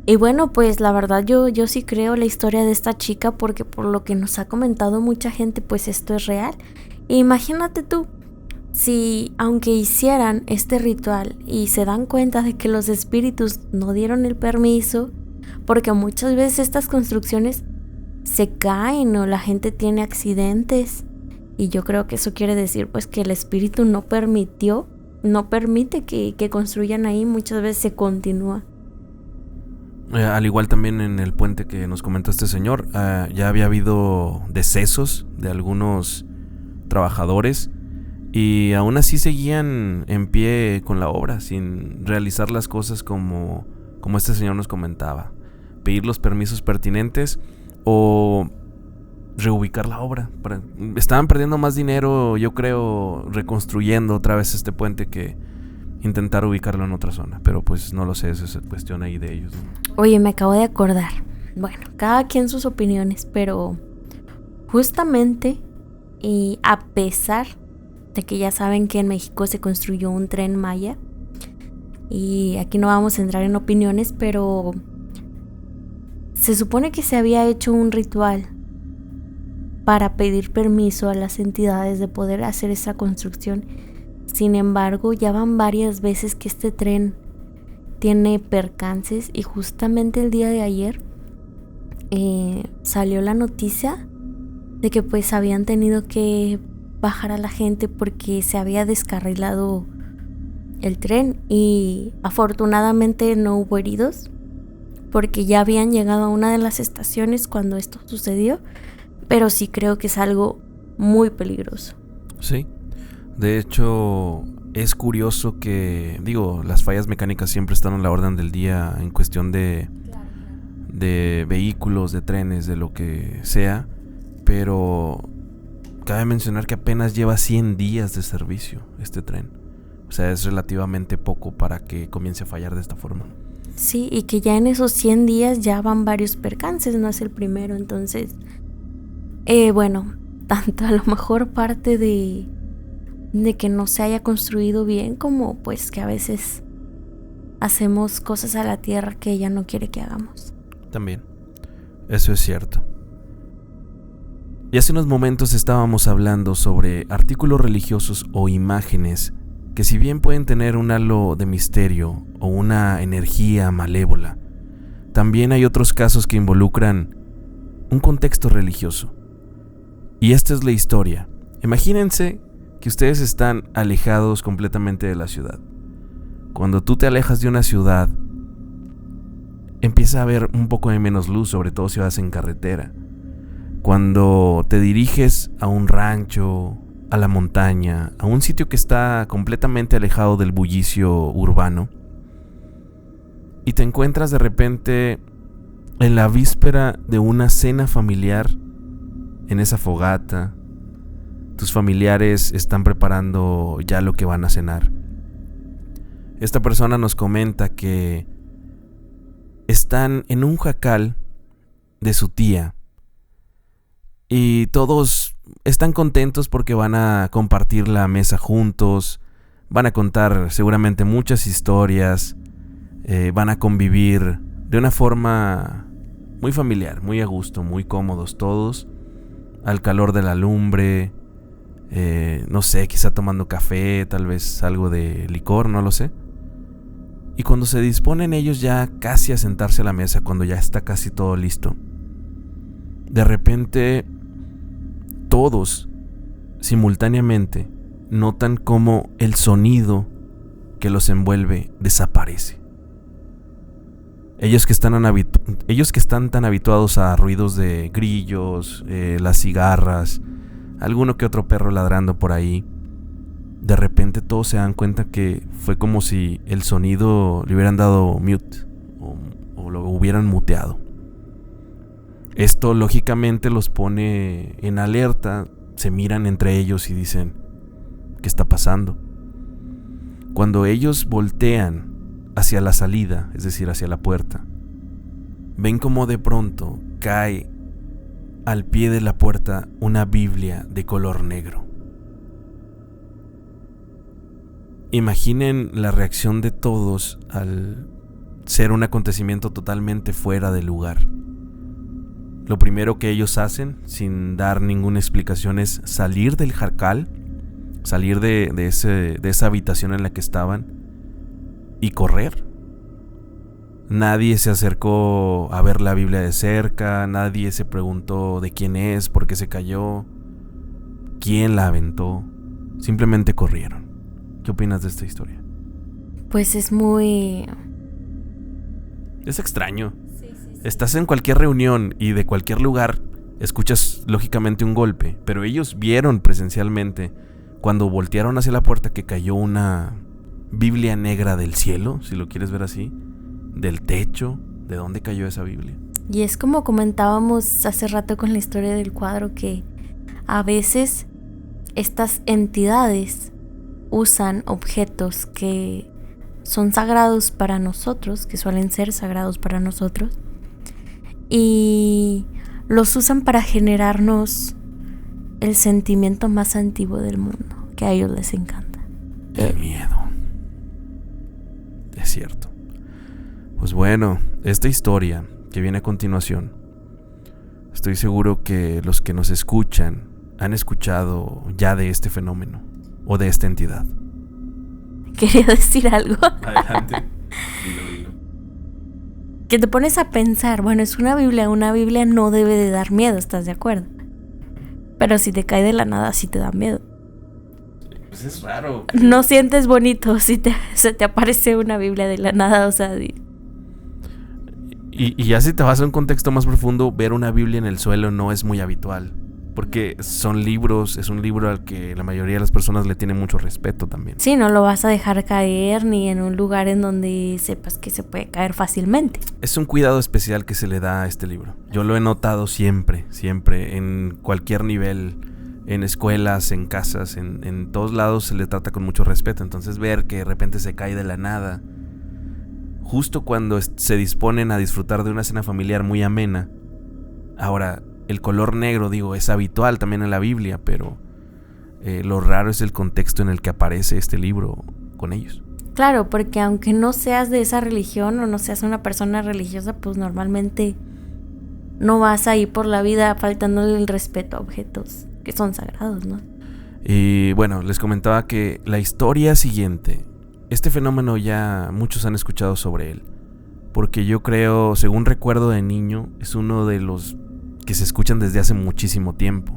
[SPEAKER 2] Y bueno, pues la verdad yo sí creo la historia de esta chica, porque por lo que nos ha comentado mucha gente, pues esto es real. E imagínate tú, si aunque hicieran este ritual y se dan cuenta de que los espíritus no dieron el permiso, porque muchas veces estas construcciones se caen o la gente tiene accidentes, y yo creo que eso quiere decir pues que el espíritu no permite que construyan ahí, muchas veces se continúa.
[SPEAKER 1] Al igual también en el puente que nos comentó este señor, ya había habido decesos de algunos trabajadores y aún así seguían en pie con la obra sin realizar las cosas como este señor nos comentaba, pedir los permisos pertinentes o reubicar la obra. Estaban perdiendo más dinero, yo creo, reconstruyendo otra vez este puente que intentar ubicarlo en otra zona, pero pues no lo sé, eso es cuestión ahí de ellos, ¿no?
[SPEAKER 2] Oye, me acabo de acordar, bueno, cada quien sus opiniones, pero justamente, y a pesar de que ya saben que en México se construyó un tren Maya, y aquí no vamos a entrar en opiniones, pero se supone que se había hecho un ritual para pedir permiso a las entidades de poder hacer esta construcción. Sin embargo, ya van varias veces que este tren tiene percances, y justamente el día de ayer salió la noticia de que pues habían tenido que bajar a la gente porque se había descarrilado el tren, y afortunadamente no hubo heridos porque ya habían llegado a una de las estaciones cuando esto sucedió, pero sí creo que es algo muy peligroso.
[SPEAKER 1] Sí. De hecho, es curioso que, las fallas mecánicas siempre están a la orden del día en cuestión de vehículos, de trenes, de lo que sea, pero cabe mencionar que apenas lleva 100 días de servicio este tren. O sea, es relativamente poco para que comience a fallar de esta forma.
[SPEAKER 2] Sí, y que ya en esos 100 días ya van varios percances, no es el primero, entonces, bueno, tanto a lo mejor parte de que no se haya construido bien, como pues que a veces hacemos cosas a la tierra que ella no quiere que hagamos.
[SPEAKER 1] También, eso es cierto. Y hace unos momentos estábamos hablando sobre artículos religiosos o imágenes que, si bien pueden tener un halo de misterio o una energía malévola, también hay otros casos que involucran un contexto religioso. Y esta es la historia. Imagínense que ustedes están alejados completamente de la ciudad. Cuando tú te alejas de una ciudad, empieza a haber un poco de menos luz, sobre todo si vas en carretera. Cuando te diriges a un rancho, a la montaña, a un sitio que está completamente alejado del bullicio urbano, y te encuentras de repente en la víspera de una cena familiar, en esa fogata, tus familiares están preparando ya lo que van a cenar. Esta persona nos comenta que están en un jacal de su tía y todos están contentos porque van a compartir la mesa juntos, van a contar seguramente muchas historias, van a convivir de una forma muy familiar, muy a gusto, muy cómodos todos, al calor de la lumbre, no sé, quizá tomando café, tal vez algo de licor, no lo sé. Y cuando se disponen ellos ya casi a sentarse a la mesa, cuando ya está casi todo listo, de repente todos simultáneamente notan cómo el sonido que los envuelve desaparece. Ellos que están tan habituados a ruidos de grillos, las cigarras, alguno que otro perro ladrando por ahí, de repente todos se dan cuenta que fue como si el sonido le hubieran dado mute o lo hubieran muteado. Esto lógicamente los pone en alerta, se miran entre ellos y dicen, ¿qué está pasando? Cuando ellos voltean hacia la salida, es decir, hacia la puerta, ven como de pronto cae al pie de la puerta una Biblia de color negro. Imaginen la reacción de todos al ser un acontecimiento totalmente fuera de lugar. Lo primero que ellos hacen, sin dar ninguna explicación, es salir del jacal, salir de esa habitación en la que estaban y correr. Nadie se acercó a ver la Biblia de cerca, nadie se preguntó de quién es, por qué se cayó, quién la aventó. Simplemente corrieron. ¿Qué opinas de esta historia?
[SPEAKER 2] Pues es muy...
[SPEAKER 1] Es extraño. Sí. Estás en cualquier reunión y de cualquier lugar escuchas lógicamente un golpe, pero ellos vieron presencialmente cuando voltearon hacia la puerta que cayó una Biblia negra del cielo, si lo quieres ver así, del techo. ¿De dónde cayó esa Biblia?
[SPEAKER 2] Y es como comentábamos hace rato con la historia del cuadro, que a veces estas entidades usan objetos que son sagrados para nosotros, que suelen ser sagrados para nosotros, y los usan para generarnos el sentimiento más antiguo del mundo, que a ellos les encanta.
[SPEAKER 1] El miedo. Es cierto. Pues bueno, esta historia que viene a continuación, estoy seguro que los que nos escuchan han escuchado ya de este fenómeno o de esta entidad.
[SPEAKER 2] Quería decir algo.
[SPEAKER 1] Adelante. Dilo.
[SPEAKER 2] Que te pones a pensar, bueno, es una Biblia no debe de dar miedo, ¿estás de acuerdo? Pero si te cae de la nada sí te da miedo.
[SPEAKER 1] Pues es raro.
[SPEAKER 2] No sientes bonito si se te aparece una Biblia de la nada, o sea...
[SPEAKER 1] Y ya si te vas a un contexto más profundo, ver una Biblia en el suelo no es muy habitual. Porque son libros, es un libro al que la mayoría de las personas le tienen mucho respeto también. Sí, no lo vas a dejar caer ni en un lugar en donde sepas que se puede caer fácilmente. Es un cuidado especial que se le da a este libro. Yo lo he notado siempre, en cualquier nivel, en escuelas, en casas, en todos lados se le trata con mucho respeto. Entonces ver que de repente se cae de la nada, justo cuando se disponen a disfrutar de una cena familiar muy amena. Ahora, el color negro, es habitual también en la Biblia, pero lo raro es el contexto en el que aparece este libro con ellos. Claro, porque aunque no seas de esa religión o no seas una persona religiosa, pues normalmente no vas a ir por la vida faltándole el respeto a objetos que son sagrados, ¿no? Y bueno, les comentaba que la historia siguiente, este fenómeno ya muchos han escuchado sobre él, porque yo creo, según recuerdo de niño, es uno de los que se escuchan desde hace muchísimo tiempo,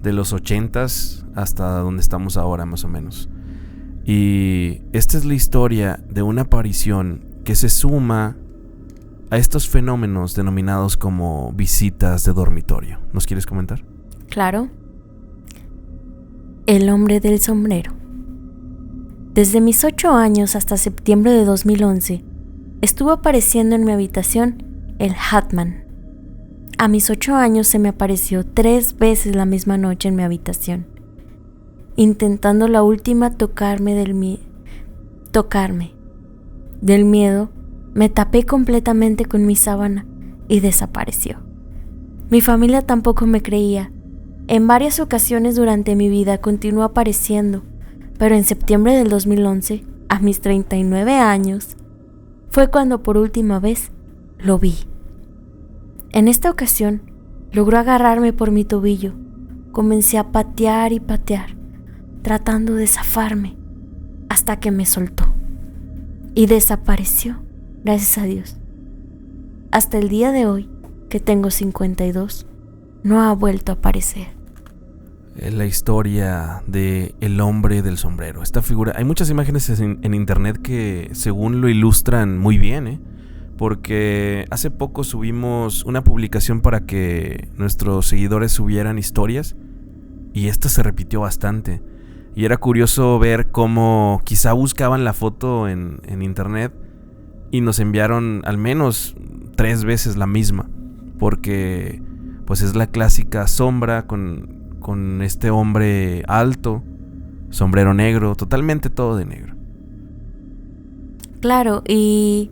[SPEAKER 1] de los 80s hasta donde estamos ahora más o menos. Y esta es la historia de una aparición que se suma a estos fenómenos denominados como visitas de dormitorio. ¿Nos quieres comentar? Claro. El hombre del sombrero. Desde mis 8 años hasta septiembre de 2011, estuvo apareciendo en mi habitación el Hatman. A mis 8 años se me apareció 3 veces la misma noche en mi habitación, intentando la última tocarme del
[SPEAKER 2] tocarme. Del miedo, me tapé completamente con mi sábana y desapareció. Mi familia tampoco me creía. En varias ocasiones durante mi vida continuó apareciendo, pero en septiembre del 2011, a mis 39 años, fue cuando por última vez lo vi. En esta ocasión, logró agarrarme por mi tobillo. Comencé a patear y patear, tratando de zafarme, hasta que me soltó. Y desapareció, gracias a Dios. Hasta el día de hoy, que tengo 52, no ha vuelto a aparecer.
[SPEAKER 1] La historia de el hombre del sombrero. Esta figura, hay muchas imágenes en internet que según lo ilustran muy bien, porque hace poco subimos una publicación para que nuestros seguidores subieran historias y esta se repitió bastante. Y era curioso ver cómo quizá buscaban la foto en internet y nos enviaron al menos 3 veces la misma, porque pues es la clásica sombra con este hombre alto, sombrero negro, totalmente todo de negro.
[SPEAKER 2] Claro, y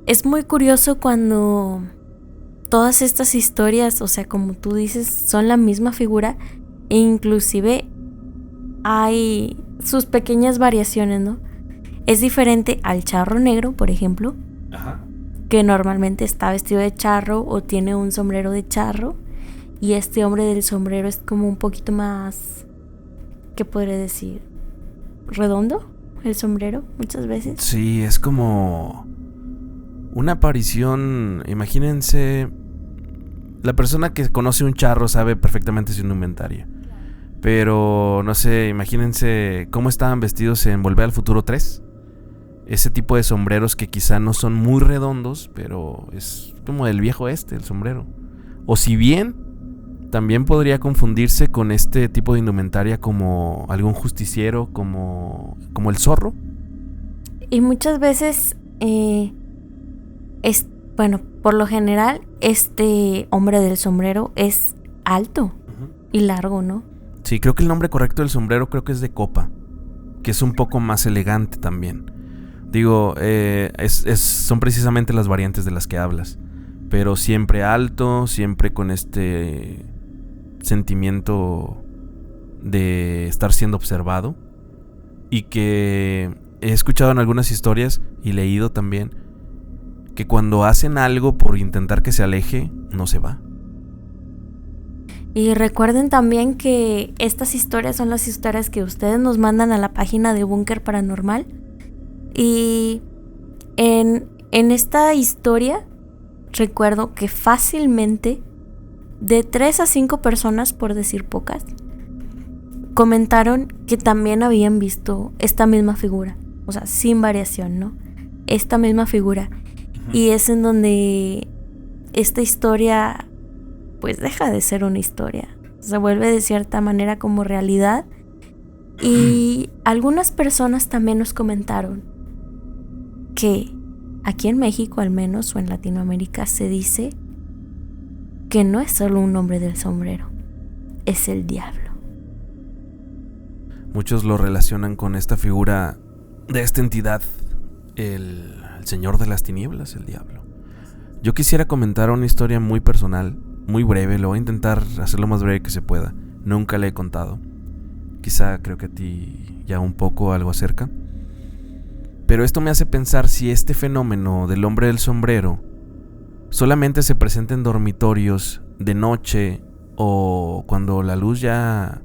[SPEAKER 2] es muy curioso cuando todas estas historias, o sea, como tú dices, son la misma figura e inclusive hay sus pequeñas variaciones, ¿no? Es diferente al charro negro, por ejemplo, que normalmente está vestido de charro o tiene un sombrero de charro, y este hombre del sombrero es como un poquito más, ¿qué podría decir? ¿Redondo? El sombrero, muchas veces.
[SPEAKER 1] Sí, es como una aparición. Imagínense, la persona que conoce un charro sabe perfectamente su indumentaria. Pero, no sé, imagínense cómo estaban vestidos en Volver al Futuro 3. Ese tipo de sombreros que quizá no son muy redondos, pero es como del viejo el sombrero. O si bien, también podría confundirse con este tipo de indumentaria como algún justiciero, como el zorro.
[SPEAKER 2] Y muchas veces, por lo general, este hombre del sombrero es alto y largo, ¿no?
[SPEAKER 1] Sí, creo que el nombre correcto del sombrero creo que es de copa, que es un poco más elegante también. Digo, son precisamente las variantes de las que hablas, pero siempre alto, siempre con este sentimiento de estar siendo observado, y que he escuchado en algunas historias y leído también que cuando hacen algo por intentar que se aleje, no se va.
[SPEAKER 2] Y recuerden también que estas historias son las historias que ustedes nos mandan a la página de Búnker Paranormal. Y en esta historia recuerdo que fácilmente de 3 a 5 personas, por decir pocas, comentaron que también habían visto esta misma figura. O sea, sin variación, ¿no? Esta misma figura. Y es en donde esta historia pues deja de ser una historia, se vuelve de cierta manera como realidad. Y algunas personas también nos comentaron que aquí en México al menos, o en Latinoamérica, se dice que no es solo un hombre del sombrero, es el diablo.
[SPEAKER 1] Muchos lo relacionan con esta figura de esta entidad, el señor de las tinieblas, el diablo. Yo quisiera comentar una historia muy personal, muy breve. Lo voy a intentar hacer lo más breve que se pueda. Nunca le he contado. Quizá creo que a ti ya un poco algo acerca. Pero esto me hace pensar si este fenómeno del hombre del sombrero solamente se presenta en dormitorios de noche o cuando la luz ya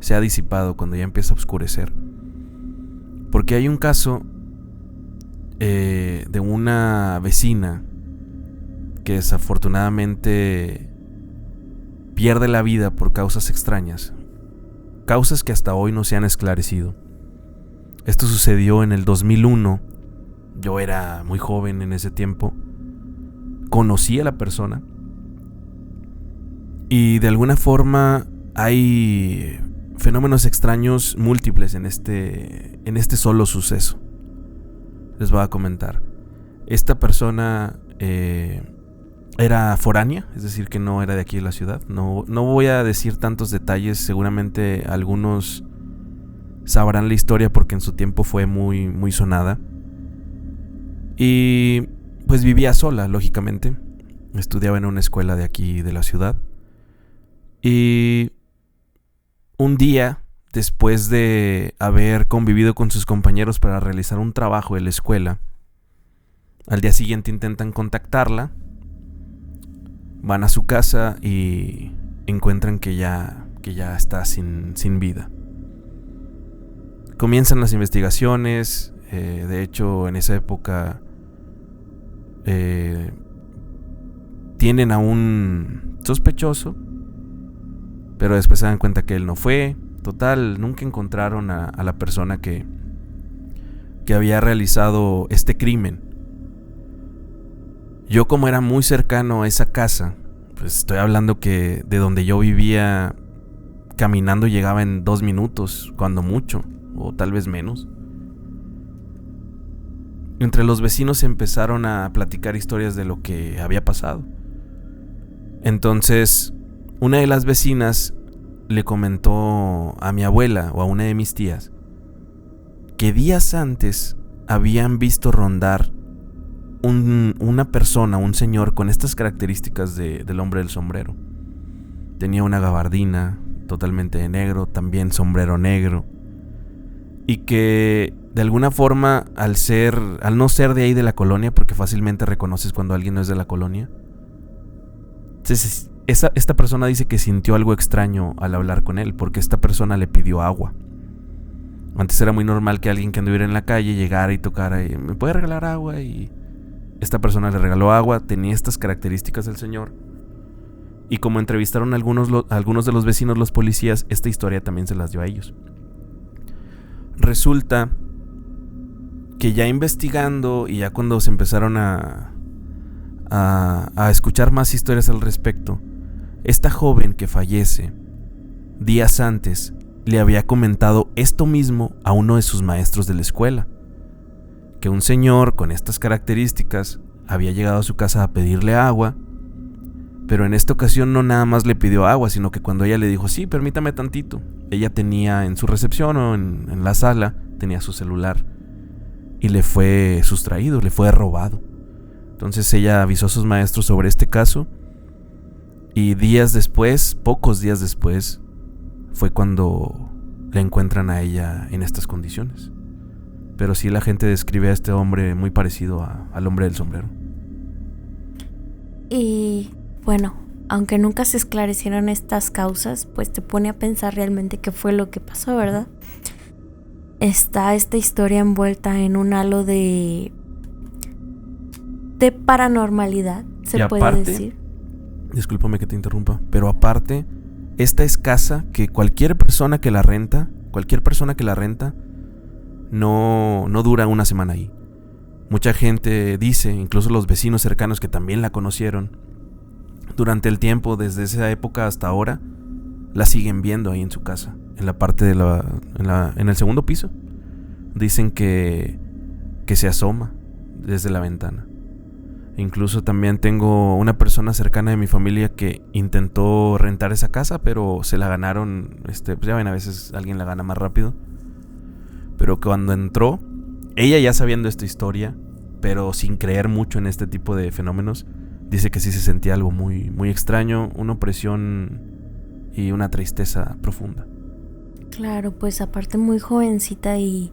[SPEAKER 1] se ha disipado, cuando ya empieza a oscurecer. Porque hay un caso de una vecina que desafortunadamente pierde la vida por causas extrañas, causas que hasta hoy no se han esclarecido. Esto sucedió en el 2001. Yo era muy joven en ese tiempo. Conocí a la persona y de alguna forma hay fenómenos extraños múltiples en este solo suceso. Les voy a comentar. Esta persona era foránea, es decir, que no era de aquí de la ciudad. No voy a decir tantos detalles, seguramente algunos sabrán la historia porque en su tiempo fue muy, muy sonada. Y pues vivía sola, lógicamente. Estudiaba en una escuela de aquí, de la ciudad. Y un día, después de haber convivido con sus compañeros para realizar un trabajo en la escuela, al día siguiente intentan contactarla. Van a su casa y encuentran que ya está sin vida. Comienzan las investigaciones. De hecho, en esa época tienen a un sospechoso, pero después se dan cuenta que él no fue. Total, nunca encontraron a la persona que había realizado este crimen. Yo, como era muy cercano a esa casa, pues estoy hablando que de donde yo vivía, caminando llegaba en 2 minutos, cuando mucho, o tal vez menos. Entre los vecinos empezaron a platicar historias de lo que había pasado. Entonces, una de las vecinas le comentó a mi abuela o a una de mis tías que días antes habían visto rondar una persona, un señor con estas características del hombre del sombrero. Tenía una gabardina totalmente de negro, también sombrero negro, y que de alguna forma, al no ser de ahí de la colonia, porque fácilmente reconoces cuando alguien no es de la colonia, esta persona dice que sintió algo extraño al hablar con él, porque esta persona le pidió agua. Antes era muy normal que alguien que anduviera en la calle llegara y tocara y ¿me puede regalar agua? Y esta persona le regaló agua. Tenía estas características del señor. Y como entrevistaron a algunos de los vecinos, los policías, esta historia también se las dio a ellos. Resulta que ya investigando y ya cuando se empezaron a escuchar más historias al respecto, esta joven que fallece días antes le había comentado esto mismo a uno de sus maestros de la escuela, que un señor con estas características había llegado a su casa a pedirle agua, pero en esta ocasión no nada más le pidió agua, sino que cuando ella le dijo sí, permítame tantito, ella tenía en su recepción o en la sala, tenía su celular y le fue sustraído, le fue robado. Entonces ella avisó a sus maestros sobre este caso y pocos días después, fue cuando la encuentran a ella en estas condiciones. Pero sí, la gente describe a este hombre muy parecido al hombre del sombrero.
[SPEAKER 2] Y bueno, aunque nunca se esclarecieron estas causas, pues te pone a pensar realmente qué fue lo que pasó, ¿verdad? Está esta historia envuelta en un halo de paranormalidad, se puede decir.
[SPEAKER 1] Discúlpame que te interrumpa, pero aparte, esta es casa que cualquier persona que la renta no dura una semana ahí. Mucha gente dice, incluso los vecinos cercanos que también la conocieron, durante el tiempo, desde esa época hasta ahora, la siguen viendo ahí en su casa, en la parte en el segundo piso. Dicen que se asoma desde la ventana. Incluso también tengo una persona cercana de mi familia que intentó rentar esa casa, pero se la ganaron, pues ya ven, a veces alguien la gana más rápido. Pero cuando entró, ella ya sabiendo esta historia, pero sin creer mucho en este tipo de fenómenos, dice que sí se sentía algo muy, muy extraño, una opresión y una tristeza profunda.
[SPEAKER 2] Claro, pues aparte muy jovencita y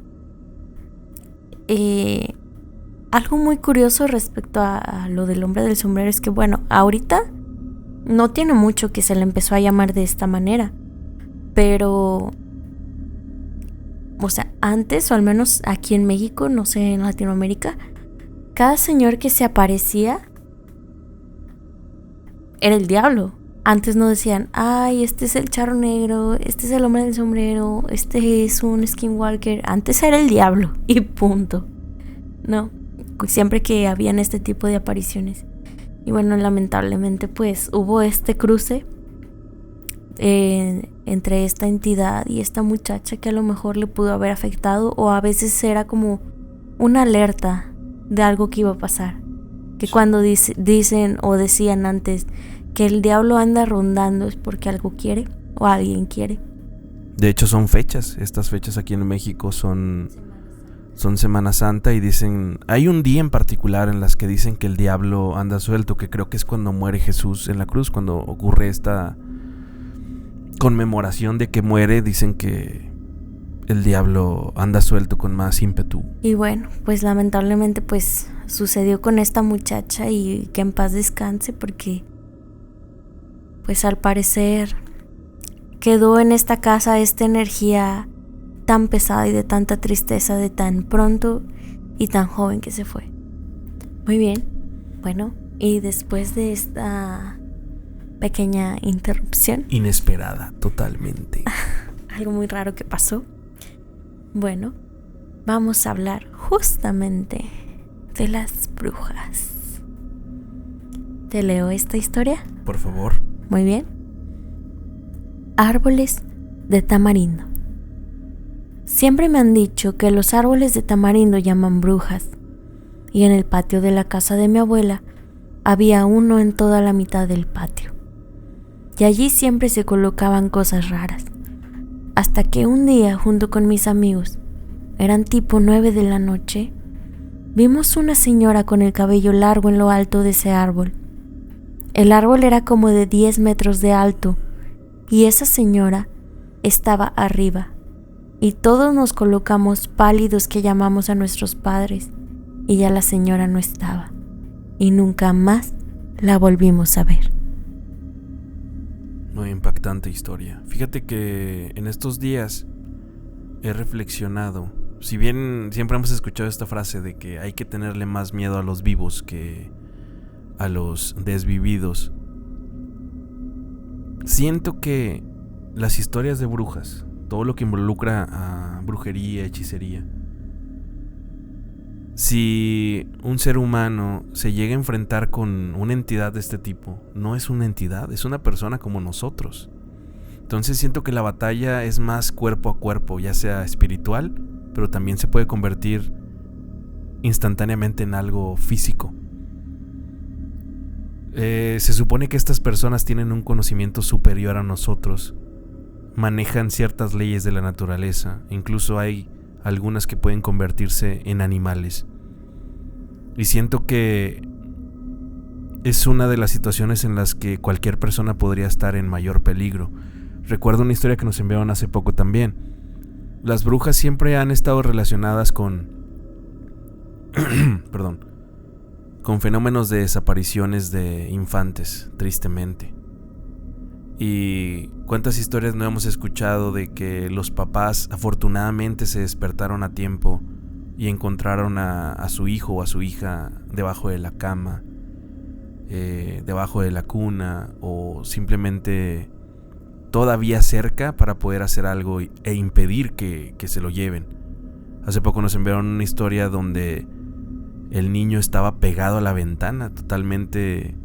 [SPEAKER 2] algo muy curioso respecto a lo del hombre del sombrero es que, bueno, ahorita no tiene mucho que se le empezó a llamar de esta manera, pero, o sea, antes, o al menos aquí en México, no sé, en Latinoamérica, cada señor que se aparecía era el diablo. Antes no decían, ay, este es el charro negro, este es el hombre del sombrero, este es un skinwalker. Antes era el diablo y punto. No, siempre que habían este tipo de apariciones. Y bueno, lamentablemente pues hubo este cruce entre esta entidad y esta muchacha que a lo mejor le pudo haber afectado, o a veces era como una alerta de algo que iba a pasar. Que cuando dicen o decían antes que el diablo anda rondando es porque algo quiere o alguien quiere.
[SPEAKER 1] De hecho son fechas, estas fechas aquí en México son Semana Santa y dicen, hay un día en particular en las que dicen que el diablo anda suelto, que creo que es cuando muere Jesús en la cruz, cuando ocurre esta conmemoración de que muere, dicen que el diablo anda suelto con más ímpetu.
[SPEAKER 2] Y bueno, pues lamentablemente pues sucedió con esta muchacha y que en paz descanse, porque pues al parecer quedó en esta casa esta energía tan pesada y de tanta tristeza de tan pronto y tan joven que se fue. Muy bien, bueno, y después de esta pequeña interrupción
[SPEAKER 1] inesperada, totalmente.
[SPEAKER 2] Algo muy raro que pasó. Bueno, vamos a hablar justamente de las brujas. ¿Te leo esta historia?
[SPEAKER 1] Por favor.
[SPEAKER 2] Muy bien. Árboles de tamarindo. Siempre me han dicho que los árboles de tamarindo llaman brujas, y en el patio de la casa de mi abuela había uno en toda la mitad del patio. Y allí siempre se colocaban cosas raras, hasta que un día, junto con mis amigos, eran tipo 9 de la noche, vimos una señora con el cabello largo en lo alto de ese árbol. El árbol era como de 10 metros de alto, y esa señora estaba arriba, y todos nos colocamos pálidos que llamamos a nuestros padres, y ya la señora no estaba, y nunca más la volvimos a ver.
[SPEAKER 1] Muy impactante historia. Fíjate que en estos días he reflexionado, si bien siempre hemos escuchado esta frase de que hay que tenerle más miedo a los vivos que a los desvividos, siento que las historias de brujas, todo lo que involucra a brujería, hechicería, si un ser humano se llega a enfrentar con una entidad de este tipo, no es una entidad, es una persona como nosotros. Entonces siento que la batalla es más cuerpo a cuerpo, ya sea espiritual, pero también se puede convertir instantáneamente en algo físico. Se supone que estas personas tienen un conocimiento superior a nosotros, manejan ciertas leyes de la naturaleza, incluso hay algunas que pueden convertirse en animales. Y siento que es una de las situaciones en las que cualquier persona podría estar en mayor peligro. Recuerdo una historia que nos enviaron hace poco también. Las brujas siempre han estado relacionadas con con fenómenos de desapariciones de infantes, tristemente. Y cuántas historias no hemos escuchado de que los papás afortunadamente se despertaron a tiempo y encontraron a su hijo o a su hija debajo de la cama, debajo de la cuna, o simplemente todavía cerca para poder hacer algo e impedir que se lo lleven. Hace poco nos enviaron una historia donde el niño estaba pegado a la ventana, totalmente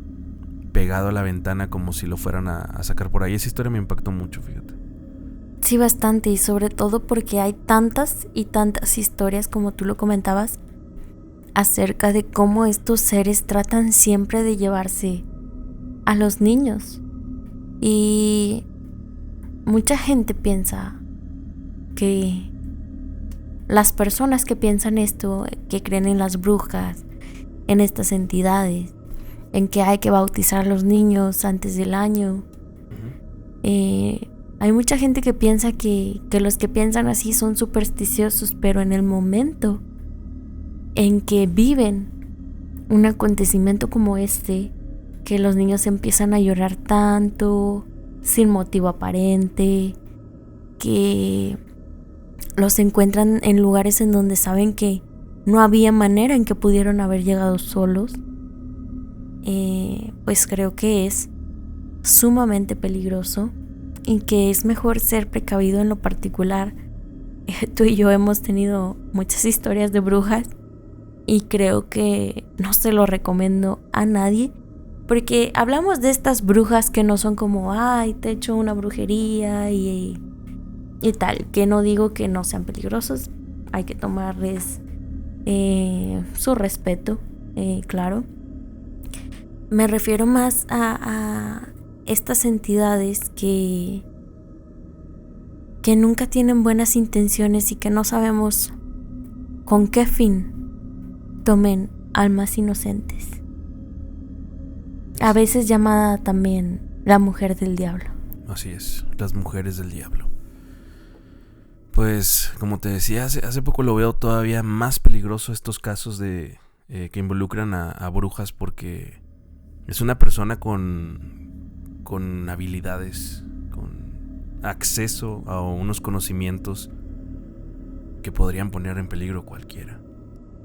[SPEAKER 1] pegado a la ventana, como si lo fueran a sacar por ahí. Esa historia me impactó mucho, fíjate.
[SPEAKER 2] Sí, bastante, y sobre todo porque hay tantas y tantas historias, como tú lo comentabas, acerca de cómo estos seres tratan siempre de llevarse a los niños. Y mucha gente piensa que las personas que piensan esto, que creen en las brujas, en estas entidades, en que hay que bautizar a los niños antes del año, hay mucha gente que piensa que los que piensan así son supersticiosos, pero en el momento en que viven un acontecimiento como este, que los niños empiezan a llorar tanto, sin motivo aparente, que los encuentran en lugares en donde saben que no había manera en que pudieron haber llegado solos, pues creo que es sumamente peligroso y que es mejor ser precavido. En lo particular, tú y yo hemos tenido muchas historias de brujas y creo que no se lo recomiendo a nadie, porque hablamos de estas brujas que no son como, ay, te he hecho una brujería y tal, que no digo que no sean peligrosos, hay que tomarles su respeto, claro. Me refiero más a estas entidades que que nunca tienen buenas intenciones y que no sabemos con qué fin tomen almas inocentes. A veces llamada también la mujer del diablo.
[SPEAKER 1] Así es, las mujeres del diablo. Pues, como te decía, hace poco lo veo todavía más peligroso estos casos de que involucran a brujas, porque es una persona con habilidades, con acceso a unos conocimientos que podrían poner en peligro cualquiera.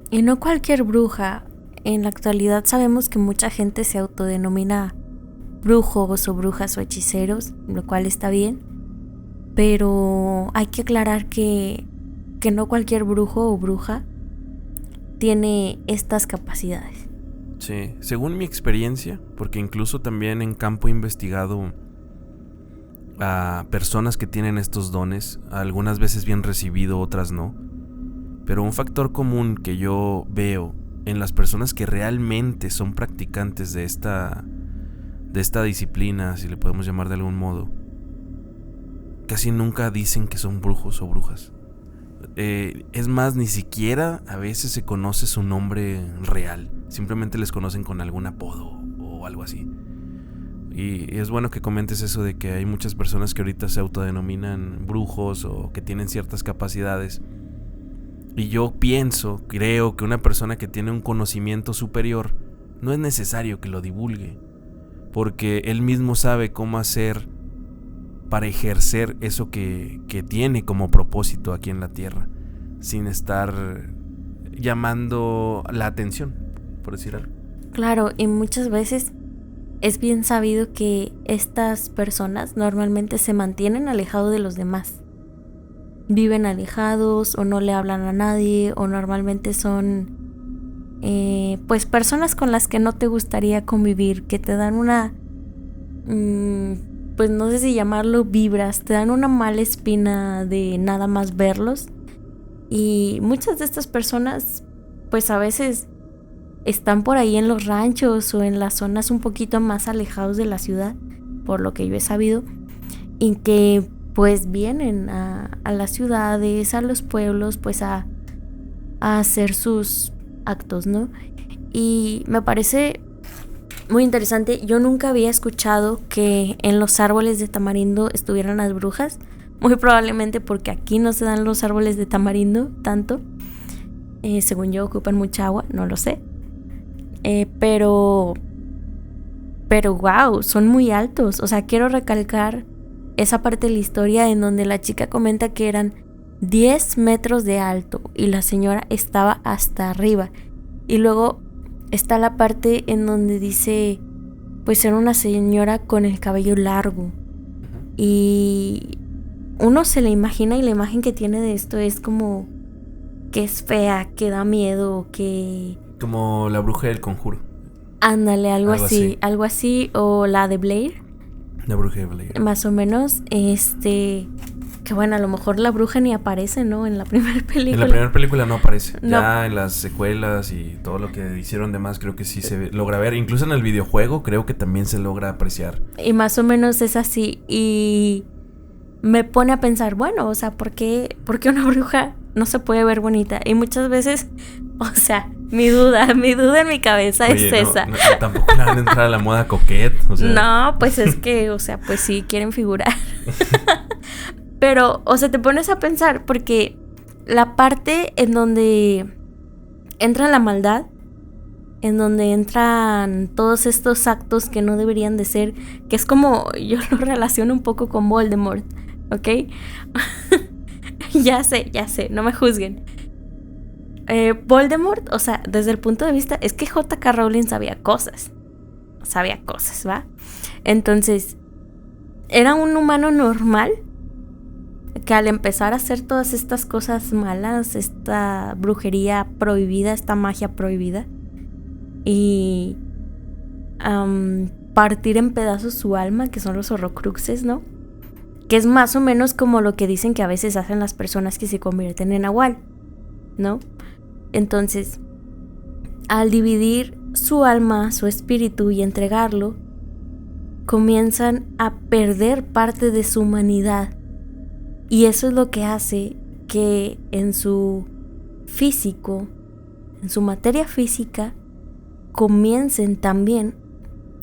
[SPEAKER 2] Y no cualquier bruja. En la actualidad sabemos que mucha gente se autodenomina brujos o brujas o hechiceros, lo cual está bien, pero hay que aclarar que no cualquier brujo o bruja tiene estas capacidades.
[SPEAKER 1] Sí, según mi experiencia, porque incluso también en campo he investigado a personas que tienen estos dones, algunas veces bien recibido, otras no, pero un factor común que yo veo en las personas que realmente son practicantes de esta disciplina, si le podemos llamar de algún modo, casi nunca dicen que son brujos o brujas. Es más, ni siquiera a veces se conoce su nombre real. Simplemente les conocen con algún apodo o algo así. Y es bueno que comentes eso de que hay muchas personas que ahorita se autodenominan brujos o que tienen ciertas capacidades. Y yo creo que una persona que tiene un conocimiento superior no es necesario que lo divulgue, porque él mismo sabe cómo hacer para ejercer eso que tiene como propósito aquí en la tierra, sin estar llamando la atención, por decir algo.
[SPEAKER 2] Claro, y muchas veces es bien sabido que estas personas normalmente se mantienen alejados de los demás. Viven alejados o no le hablan a nadie, o normalmente son pues personas con las que no te gustaría convivir, que te dan una pues no sé si llamarlo vibras, te dan una mala espina de nada más verlos. Y muchas de estas personas pues a veces están por ahí en los ranchos o en las zonas un poquito más alejados de la ciudad, por lo que yo he sabido, y que pues vienen a las ciudades, a los pueblos, pues a hacer sus actos, ¿no? Y me parece muy interesante. Yo nunca había escuchado que en los árboles de tamarindo estuvieran las brujas, muy probablemente porque aquí no se dan los árboles de tamarindo tanto. Según yo ocupan mucha agua, no lo sé. Pero wow, son muy altos. O sea, quiero recalcar esa parte de la historia en donde la chica comenta que eran 10 metros de alto y la señora estaba hasta arriba. Y luego está la parte en donde dice, pues era una señora con el cabello largo. Y uno se le imagina, y la imagen que tiene de esto es como que es fea, que da miedo, que...
[SPEAKER 1] Como la bruja del Conjuro.
[SPEAKER 2] Ándale, algo así, o la de Blair.
[SPEAKER 1] La bruja de Blair.
[SPEAKER 2] Más o menos, que bueno, a lo mejor la bruja ni aparece, ¿no? En la primera película.
[SPEAKER 1] En la primera película no aparece.
[SPEAKER 2] No.
[SPEAKER 1] Ya en las secuelas y todo lo que hicieron de más, creo que sí se logra ver. Incluso en el videojuego creo que también se logra apreciar.
[SPEAKER 2] Y más o menos es así. Y me pone a pensar, bueno, o sea, ¿por qué una bruja no se puede ver bonita? Y muchas veces, o sea, mi duda en mi cabeza es esa.
[SPEAKER 1] No, tampoco le van a entrar a la moda coquette. O sea.
[SPEAKER 2] No, pues es que, o sea, pues sí, quieren figurar. Pero, o sea, te pones a pensar, porque la parte en donde entra la maldad, en donde entran todos estos actos que no deberían de ser, que es como, yo lo relaciono un poco con Voldemort, ¿ok? Ya sé, no me juzguen. Voldemort, o sea, desde el punto de vista, es que J.K. Rowling sabía cosas, ¿va? Entonces, era un humano normal que al empezar a hacer todas estas cosas malas, esta brujería prohibida, esta magia prohibida, y partir en pedazos su alma, que son los horrocruxes, ¿no? Que es más o menos como lo que dicen que a veces hacen las personas que se convierten en Nahual, ¿no? Entonces, al dividir su alma, su espíritu y entregarlo, comienzan a perder parte de su humanidad Y eso es lo que hace que en su físico, en su materia física, comiencen también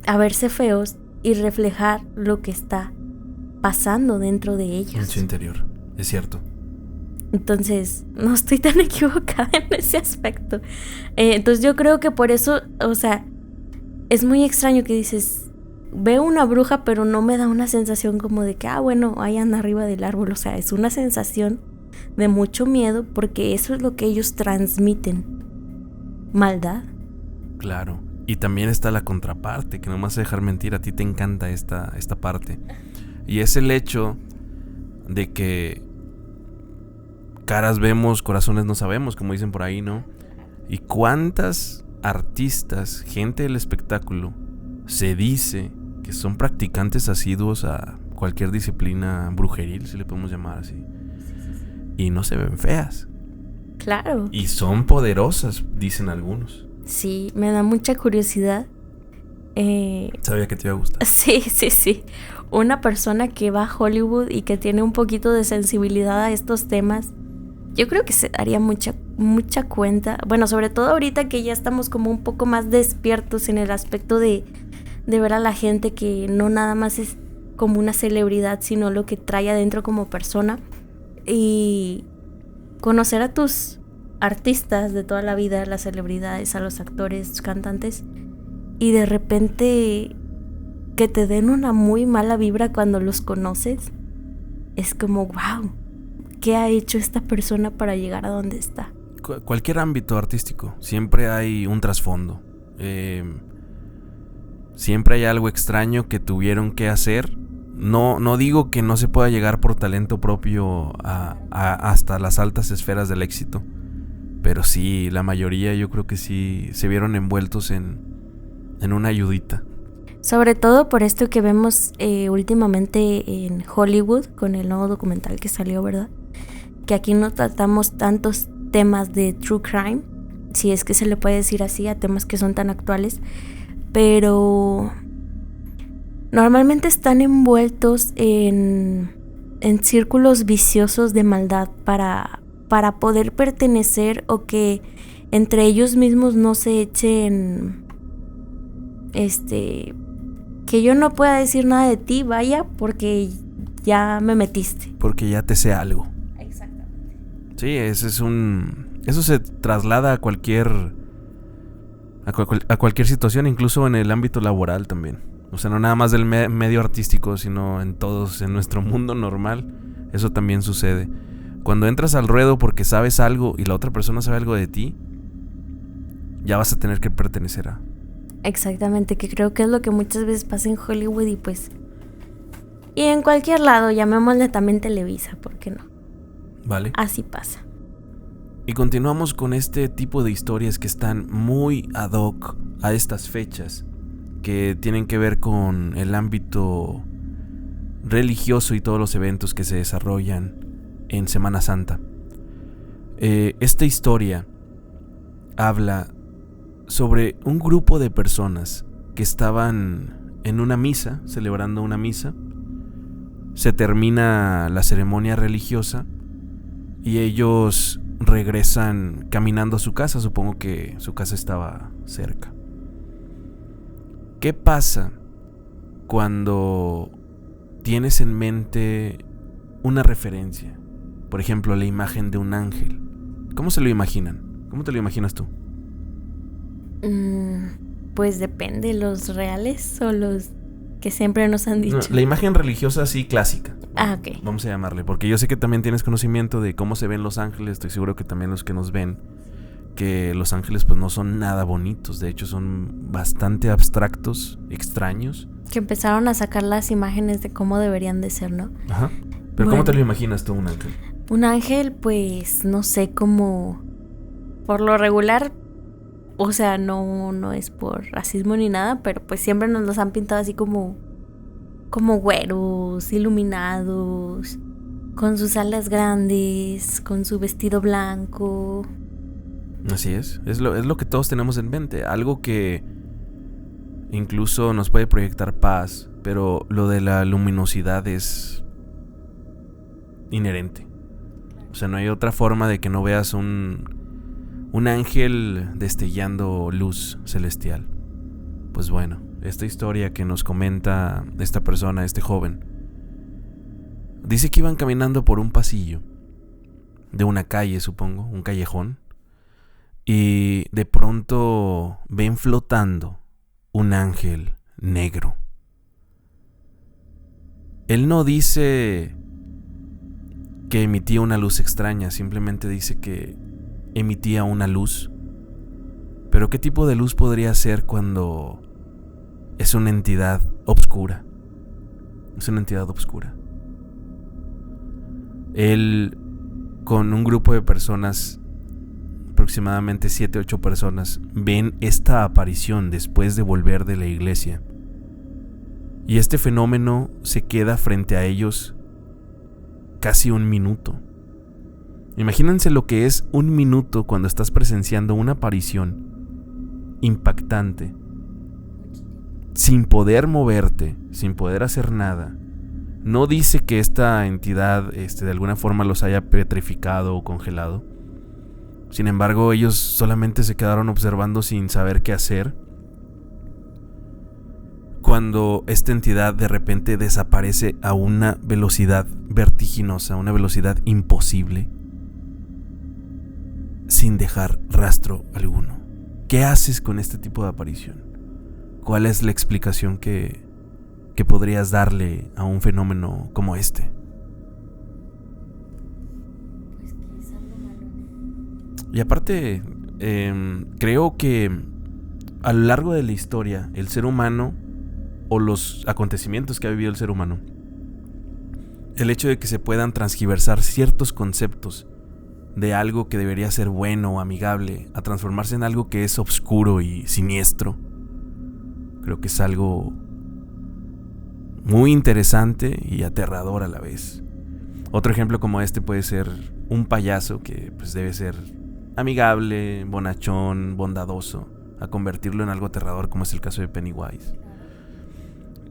[SPEAKER 2] a verse feos y reflejar lo que está pasando dentro de ellos.
[SPEAKER 1] En su interior, es cierto.
[SPEAKER 2] Entonces, no estoy tan equivocada en ese aspecto. Entonces yo creo que por eso, o sea, es muy extraño que dices, veo una bruja, pero no me da una sensación como de que, bueno, ahí anda arriba del árbol. O sea, es una sensación de mucho miedo porque eso es lo que ellos transmiten. Maldad.
[SPEAKER 1] Claro. Y también está la contraparte, que no me vas a dejar mentir, a ti te encanta esta parte. Y es el hecho de que caras vemos, corazones no sabemos, como dicen por ahí, ¿no? Y cuántas artistas, gente del espectáculo, se dice que son practicantes asiduos a cualquier disciplina brujeril, si le podemos llamar así. Y no se ven feas.
[SPEAKER 2] Claro.
[SPEAKER 1] Y son poderosas, dicen algunos.
[SPEAKER 2] Sí, me da mucha curiosidad.
[SPEAKER 1] Sabía que te iba a gustar.
[SPEAKER 2] Sí. Una persona que va a Hollywood y que tiene un poquito de sensibilidad a estos temas, yo creo que se daría mucha cuenta. Bueno, sobre todo ahorita que ya estamos como un poco más despiertos en el aspecto de ver a la gente que no nada más es como una celebridad, sino lo que trae adentro como persona. Y conocer a tus artistas de toda la vida, las celebridades, a los actores, cantantes, y de repente que te den una muy mala vibra cuando los conoces, es como, wow, ¿qué ha hecho esta persona para llegar a donde está?
[SPEAKER 1] Cualquier ámbito artístico, siempre hay un trasfondo. Siempre hay algo extraño que tuvieron que hacer. No digo que no se pueda llegar por talento propio hasta las altas esferas del éxito, pero sí, la mayoría yo creo que sí se vieron envueltos en una ayudita.
[SPEAKER 2] Sobre todo por esto que vemos últimamente en Hollywood con el nuevo documental que salió, ¿verdad? Que aquí no tratamos tantos temas de true crime, si es que se le puede decir así a temas que son tan actuales, pero normalmente están envueltos en círculos viciosos de maldad para poder pertenecer, o que entre ellos mismos no se echen que yo no pueda decir nada de ti, vaya, porque ya me metiste.
[SPEAKER 1] Porque ya te sé algo.
[SPEAKER 2] Exactamente.
[SPEAKER 1] Sí, eso se traslada a cualquier situación, incluso en el ámbito laboral también. O sea, no nada más del medio artístico, sino en todos, en nuestro mundo normal, eso también sucede. Cuando entras al ruedo porque sabes algo y la otra persona sabe algo de ti, ya vas a tener que pertenecer a...
[SPEAKER 2] Exactamente, que creo que es lo que muchas veces pasa en Hollywood y en cualquier lado, llamémosle también Televisa, ¿por qué no?
[SPEAKER 1] Vale.
[SPEAKER 2] Así pasa.
[SPEAKER 1] Y continuamos con este tipo de historias que están muy ad hoc a estas fechas, que tienen que ver con el ámbito religioso y todos los eventos que se desarrollan en Semana Santa. Esta historia habla sobre un grupo de personas que estaban en una misa, celebrando una misa. Se termina la ceremonia religiosa y ellos regresan caminando a su casa. Supongo que su casa estaba cerca. ¿Qué pasa cuando tienes en mente una referencia? Por ejemplo, la imagen de un ángel. ¿Cómo se lo imaginan? ¿Cómo te lo imaginas tú?
[SPEAKER 2] Pues depende, los reales o los que siempre nos han dicho.
[SPEAKER 1] No, la imagen religiosa así clásica.
[SPEAKER 2] Ok.
[SPEAKER 1] Vamos a llamarle, porque yo sé que también tienes conocimiento de cómo se ven los ángeles. Estoy seguro que también los que nos ven, que los ángeles pues no son nada bonitos. De hecho son bastante abstractos, extraños.
[SPEAKER 2] Que empezaron a sacar las imágenes de cómo deberían de ser, ¿no?
[SPEAKER 1] Ajá. Pero bueno, ¿cómo te lo imaginas tú un ángel?
[SPEAKER 2] Un ángel, pues, no sé, como... Por lo regular, o sea, no es por racismo ni nada, pero pues siempre nos los han pintado así como güeros, iluminados, con sus alas grandes, con su vestido blanco.
[SPEAKER 1] Así es lo que todos tenemos en mente, algo que incluso nos puede proyectar paz, pero lo de la luminosidad es inherente. O sea, no hay otra forma de que no veas un ángel destellando luz celestial. Pues bueno, esta historia que nos comenta esta persona, este joven, dice que iban caminando por un pasillo de una calle, supongo, un callejón, y de pronto ven flotando un ángel negro. Él no dice que emitía una luz extraña, simplemente dice que emitía una luz. Pero ¿qué tipo de luz podría ser cuando es una entidad oscura? Es una entidad oscura. Él, con un grupo de personas, aproximadamente 7-8 personas, ven esta aparición después de volver de la iglesia. Y este fenómeno se queda frente a ellos casi un minuto. Imagínense lo que es un minuto cuando estás presenciando una aparición impactante, sin poder moverte, sin poder hacer nada. No dice que esta entidad de alguna forma los haya petrificado o congelado. Sin embargo, ellos solamente se quedaron observando sin saber qué hacer, cuando esta entidad de repente desaparece a una velocidad vertiginosa, una velocidad imposible, sin dejar rastro alguno. ¿Qué haces con este tipo de aparición? ¿Cuál es la explicación que podrías darle a un fenómeno como este?
[SPEAKER 2] Pues que es algo malo.
[SPEAKER 1] Y aparte, creo que a lo largo de la historia, el ser humano, o los acontecimientos que ha vivido el ser humano, el hecho de que se puedan transgiversar ciertos conceptos de algo que debería ser bueno o amigable a transformarse en algo que es oscuro y siniestro, creo que es algo muy interesante y aterrador a la vez. Otro ejemplo como este puede ser un payaso que pues debe ser amigable, bonachón, bondadoso, a convertirlo en algo aterrador, como es el caso de Pennywise.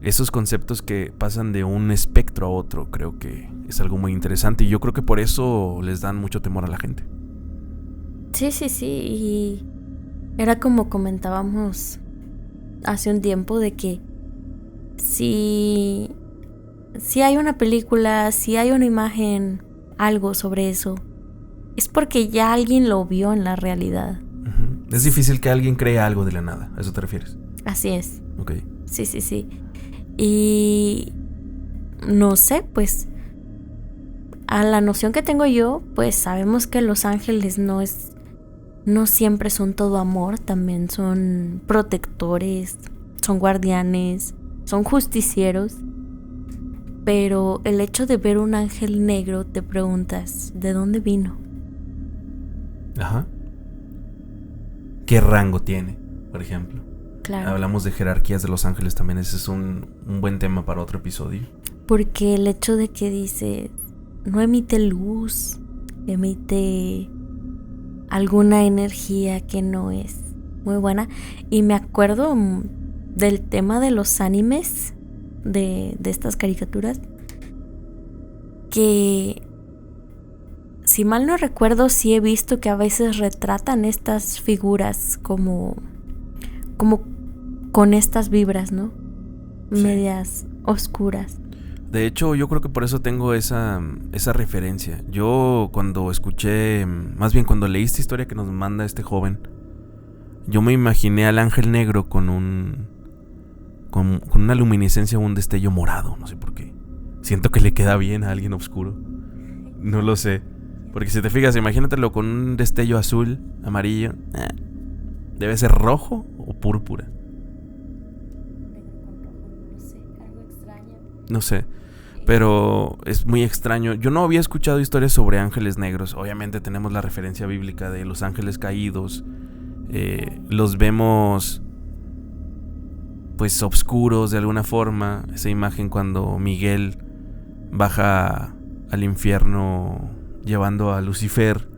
[SPEAKER 1] Esos conceptos que pasan de un espectro a otro, creo que es algo muy interesante, y yo creo que por eso les dan mucho temor a la gente.
[SPEAKER 2] Sí, y era como comentábamos hace un tiempo, de que si hay una película, si hay una imagen, algo sobre eso, es porque ya alguien lo vio en la realidad.
[SPEAKER 1] Es difícil que alguien crea algo de la nada, ¿a eso te refieres?
[SPEAKER 2] Así es.
[SPEAKER 1] Ok.
[SPEAKER 2] Sí. Y no sé, pues a la noción que tengo yo, pues sabemos que los ángeles no siempre son todo amor, también son protectores, son guardianes, son justicieros. Pero el hecho de ver un ángel negro, te preguntas, ¿de dónde vino?
[SPEAKER 1] Ajá. ¿Qué rango tiene, por ejemplo?
[SPEAKER 2] Claro.
[SPEAKER 1] Hablamos de jerarquías de los ángeles también, ese es un buen tema para otro episodio.
[SPEAKER 2] Porque el hecho de que dice, no emite luz, emite alguna energía que no es muy buena. Y me acuerdo del tema de los animes, de estas caricaturas, que si mal no recuerdo, sí he visto que a veces retratan estas figuras como con estas vibras, ¿no? Sí. Medias oscuras.
[SPEAKER 1] De hecho, yo creo que por eso tengo esa referencia. Yo cuando escuché, más bien cuando leí esta historia que nos manda este joven, yo me imaginé al ángel negro con una luminiscencia o un destello morado, no sé por qué. Siento que le queda bien a alguien oscuro. No lo sé. Porque si te fijas, imagínatelo con un destello azul, amarillo. Debe ser rojo o púrpura. No sé, pero es muy extraño. Yo no había escuchado historias sobre ángeles negros. Obviamente tenemos la referencia bíblica de los ángeles caídos. Los vemos pues oscuros de alguna forma. Esa imagen cuando Miguel baja al infierno llevando a Lucifer,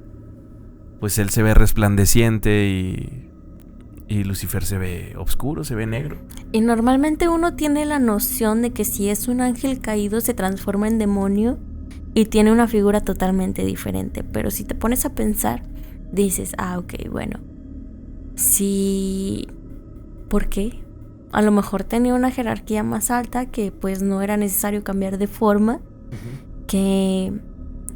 [SPEAKER 1] pues él se ve resplandeciente y Lucifer se ve oscuro, se ve negro.
[SPEAKER 2] Y normalmente uno tiene la noción de que si es un ángel caído se transforma en demonio y tiene una figura totalmente diferente. Pero si te pones a pensar, dices, ok, bueno, sí, ¿por qué? A lo mejor tenía una jerarquía más alta que pues no era necesario cambiar de forma, que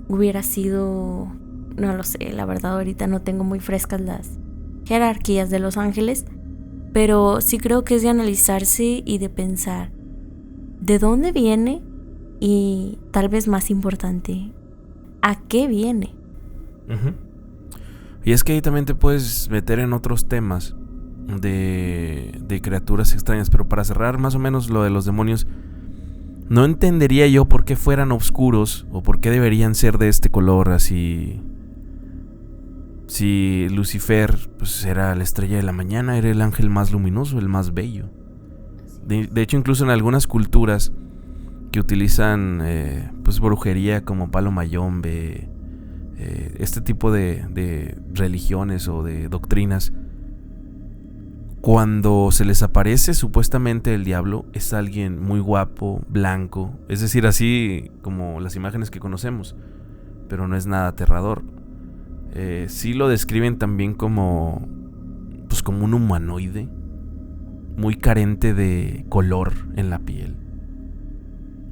[SPEAKER 2] hubiera sido, no lo sé, la verdad ahorita no tengo muy frescas las jerarquías de los ángeles, pero sí creo que es de analizarse y de pensar de dónde viene y tal vez más importante, ¿a qué viene?
[SPEAKER 1] Y es que ahí también te puedes meter en otros temas de criaturas extrañas, pero para cerrar más o menos lo de los demonios, no entendería yo por qué fueran oscuros o por qué deberían ser de este color así. Si Lucifer pues era la estrella de la mañana, era el ángel más luminoso, el más bello. De hecho, incluso en algunas culturas que utilizan pues brujería como palo mayombe, este tipo de religiones o de doctrinas, cuando se les aparece supuestamente el diablo, es alguien muy guapo, blanco, es decir, así como las imágenes que conocemos, pero no es nada aterrador. Sí lo describen también como pues como un humanoide muy carente de color en la piel.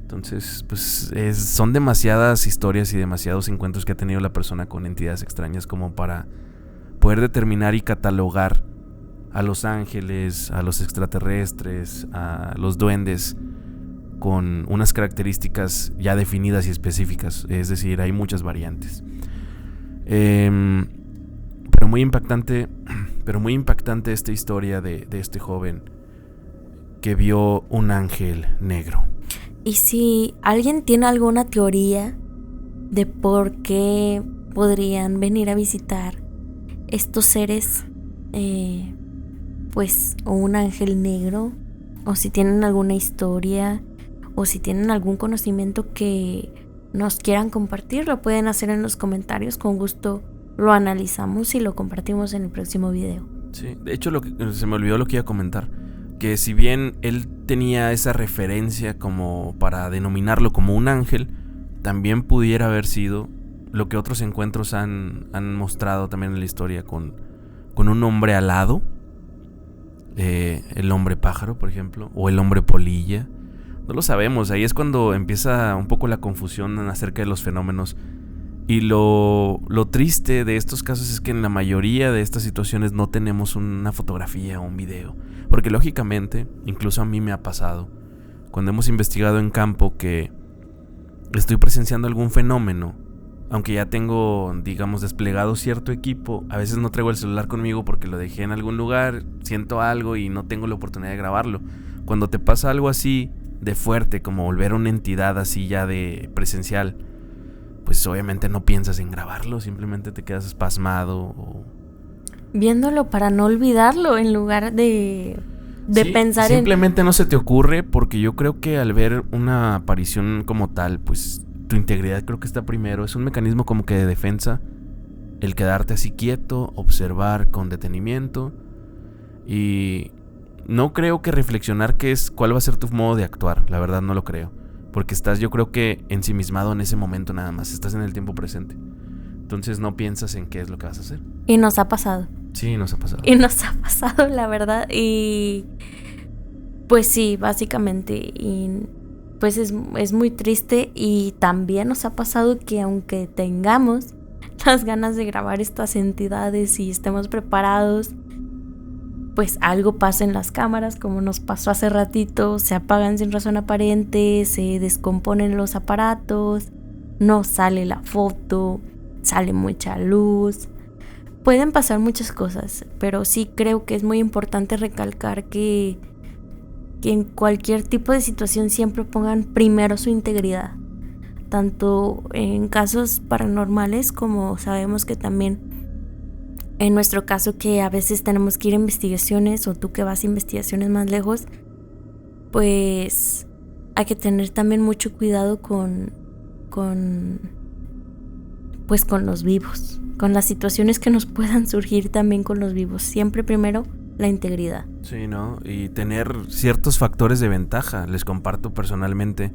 [SPEAKER 1] Entonces pues son demasiadas historias y demasiados encuentros que ha tenido la persona con entidades extrañas como para poder determinar y catalogar a los ángeles, a los extraterrestres, a los duendes con unas características ya definidas y específicas. Es decir, hay muchas variantes. Pero muy impactante esta historia de este joven que vio un ángel negro.
[SPEAKER 2] Y si alguien tiene alguna teoría de por qué podrían venir a visitar estos seres, pues, o un ángel negro, o si tienen alguna historia, o si tienen algún conocimiento que nos quieran compartir, lo pueden hacer en los comentarios. Con gusto lo analizamos y lo compartimos en el próximo video.
[SPEAKER 1] Sí, de hecho se me olvidó lo que iba a comentar, que si bien él tenía esa referencia como para denominarlo como un ángel, también pudiera haber sido lo que otros encuentros han mostrado también en la historia con un hombre alado, el hombre pájaro, por ejemplo, o el hombre polilla. No lo sabemos, ahí es cuando empieza un poco la confusión acerca de los fenómenos. Y lo triste de estos casos es que en la mayoría de estas situaciones no tenemos una fotografía o un video. Porque lógicamente, incluso a mí me ha pasado, cuando hemos investigado en campo que estoy presenciando algún fenómeno, aunque ya tengo, digamos, desplegado cierto equipo, a veces no traigo el celular conmigo porque lo dejé en algún lugar, siento algo y no tengo la oportunidad de grabarlo. Cuando te pasa algo así de fuerte, como volver a una entidad así ya de presencial, pues obviamente no piensas en grabarlo, simplemente te quedas espasmado o
[SPEAKER 2] viéndolo para no olvidarlo en lugar de
[SPEAKER 1] sí,
[SPEAKER 2] pensar
[SPEAKER 1] simplemente no se te ocurre, porque yo creo que al ver una aparición como tal, pues tu integridad creo que está primero. Es un mecanismo como que de defensa, el quedarte así quieto, observar con detenimiento, y no creo que reflexionar cuál va a ser tu modo de actuar. La verdad no lo creo, porque estás, yo creo que ensimismado en ese momento nada más, estás en el tiempo presente. Entonces no piensas en qué es lo que vas a hacer.
[SPEAKER 2] Y nos ha pasado.
[SPEAKER 1] Sí, nos ha pasado.
[SPEAKER 2] Y nos ha pasado, la verdad. Y pues sí, básicamente. Y pues es muy triste. Y también nos ha pasado que aunque tengamos las ganas de grabar estas entidades y estemos preparados, pues algo pasa en las cámaras, como nos pasó hace ratito. Se apagan sin razón aparente, se descomponen los aparatos, no sale la foto, sale mucha luz. Pueden pasar muchas cosas, pero sí creo que es muy importante recalcar que en cualquier tipo de situación siempre pongan primero su integridad, tanto en casos paranormales como sabemos que también en nuestro caso, que a veces tenemos que ir a investigaciones, o tú que vas a investigaciones más lejos, pues hay que tener también mucho cuidado con los vivos, con las situaciones que nos puedan surgir también con los vivos. Siempre primero la integridad.
[SPEAKER 1] Sí, ¿no? Y tener ciertos factores de ventaja. Les comparto personalmente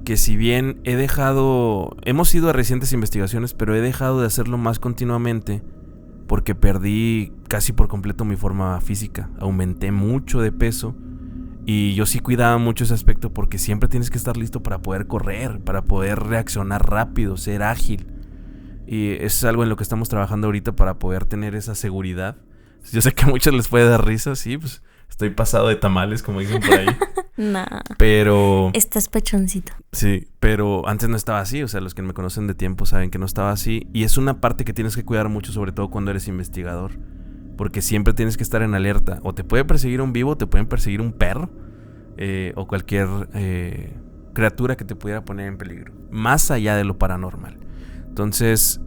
[SPEAKER 1] que si bien hemos ido a recientes investigaciones, pero he dejado de hacerlo más continuamente porque perdí casi por completo mi forma física, aumenté mucho de peso y yo sí cuidaba mucho ese aspecto porque siempre tienes que estar listo para poder correr, para poder reaccionar rápido, ser ágil, y eso es algo en lo que estamos trabajando ahorita para poder tener esa seguridad. Yo sé que a muchos les puede dar risa, sí, pues estoy pasado de tamales, como dicen por ahí.
[SPEAKER 2] Nah.
[SPEAKER 1] Pero...
[SPEAKER 2] estás pechoncito.
[SPEAKER 1] Sí, pero antes no estaba así. O sea, los que me conocen de tiempo saben que no estaba así. Y es una parte que tienes que cuidar mucho, sobre todo cuando eres investigador. Porque siempre tienes que estar en alerta. O te puede perseguir un vivo, te pueden perseguir un perro. O cualquier criatura que te pudiera poner en peligro. Más allá de lo paranormal. Entonces,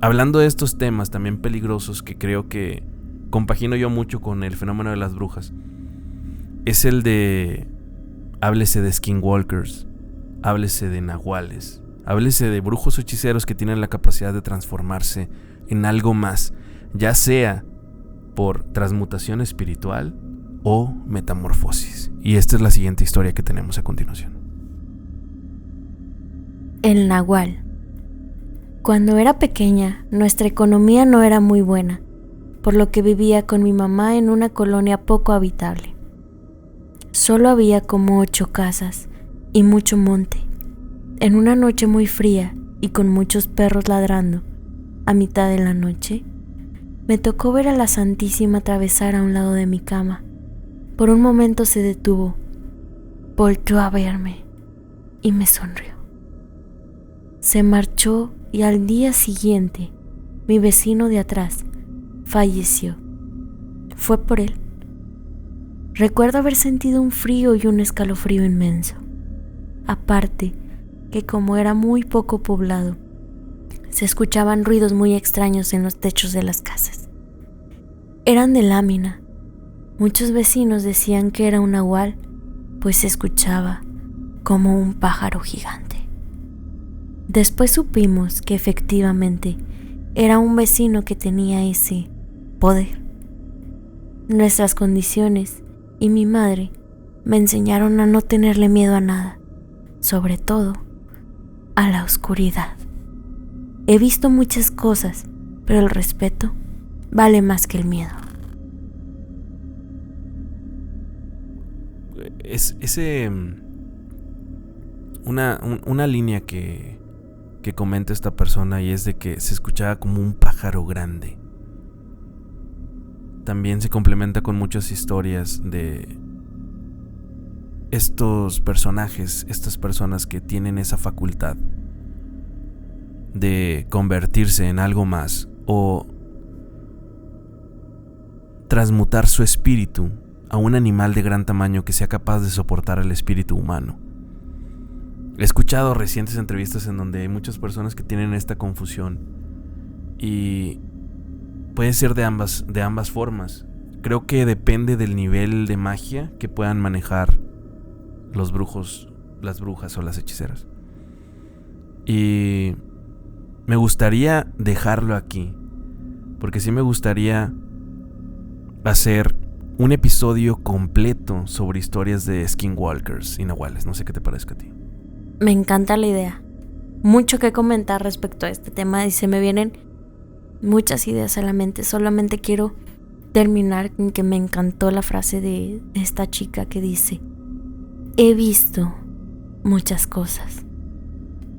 [SPEAKER 1] hablando de estos temas también peligrosos que creo que compagino yo mucho con el fenómeno de las brujas, es el de... háblese de skinwalkers, háblese de nahuales, háblese de brujos o hechiceros que tienen la capacidad de transformarse en algo más, ya sea por transmutación espiritual o metamorfosis. Y esta es la siguiente historia que tenemos a continuación.
[SPEAKER 2] El nahual. Cuando era pequeña, nuestra economía no era muy buena, por lo que vivía con mi mamá en una colonia poco habitable. Solo había como 8 casas y mucho monte. En una noche muy fría y con muchos perros ladrando, a mitad de la noche, me tocó ver a la Santísima atravesar a un lado de mi cama. Por un momento se detuvo, volteó a verme y me sonrió. Se marchó y al día siguiente, mi vecino de atrás falleció. Fue por él. Recuerdo haber sentido un frío y un escalofrío inmenso. Aparte, que como era muy poco poblado, se escuchaban ruidos muy extraños en los techos de las casas. Eran de lámina. Muchos vecinos decían que era un nahual, pues se escuchaba como un pájaro gigante. Después supimos que efectivamente era un vecino que tenía ese poder. Nuestras condiciones y mi madre me enseñaron a no tenerle miedo a nada, sobre todo a la oscuridad. He visto muchas cosas, pero el respeto vale más que el miedo.
[SPEAKER 1] Es una línea que comenta esta persona, y es de que se escuchaba como un pájaro grande. También se complementa con muchas historias de estos personajes, estas personas que tienen esa facultad de convertirse en algo más o transmutar su espíritu a un animal de gran tamaño que sea capaz de soportar el espíritu humano. He escuchado recientes entrevistas en donde hay muchas personas que tienen esta confusión, y puede ser de ambas formas. Creo que depende del nivel de magia que puedan manejar los brujos, las brujas o las hechiceras. Y me gustaría dejarlo aquí, porque sí me gustaría hacer un episodio completo sobre historias de skinwalkers y nahuales. No sé qué te parezca a ti.
[SPEAKER 2] Me encanta la idea. Mucho que comentar respecto a este tema y se me vienen muchas ideas a la mente. Solamente quiero terminar con que me encantó la frase de esta chica que dice: he visto muchas cosas,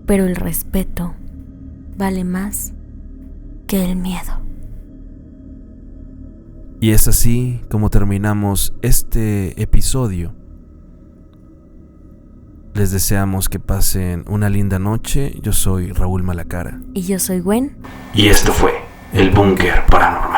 [SPEAKER 2] pero el respeto vale más que el miedo.
[SPEAKER 1] Y es así como terminamos este episodio. Les deseamos que pasen una linda noche. Yo soy Raúl Malacara.
[SPEAKER 2] Y yo soy Gwen.
[SPEAKER 1] Y esto fue El Búnker Paranormal.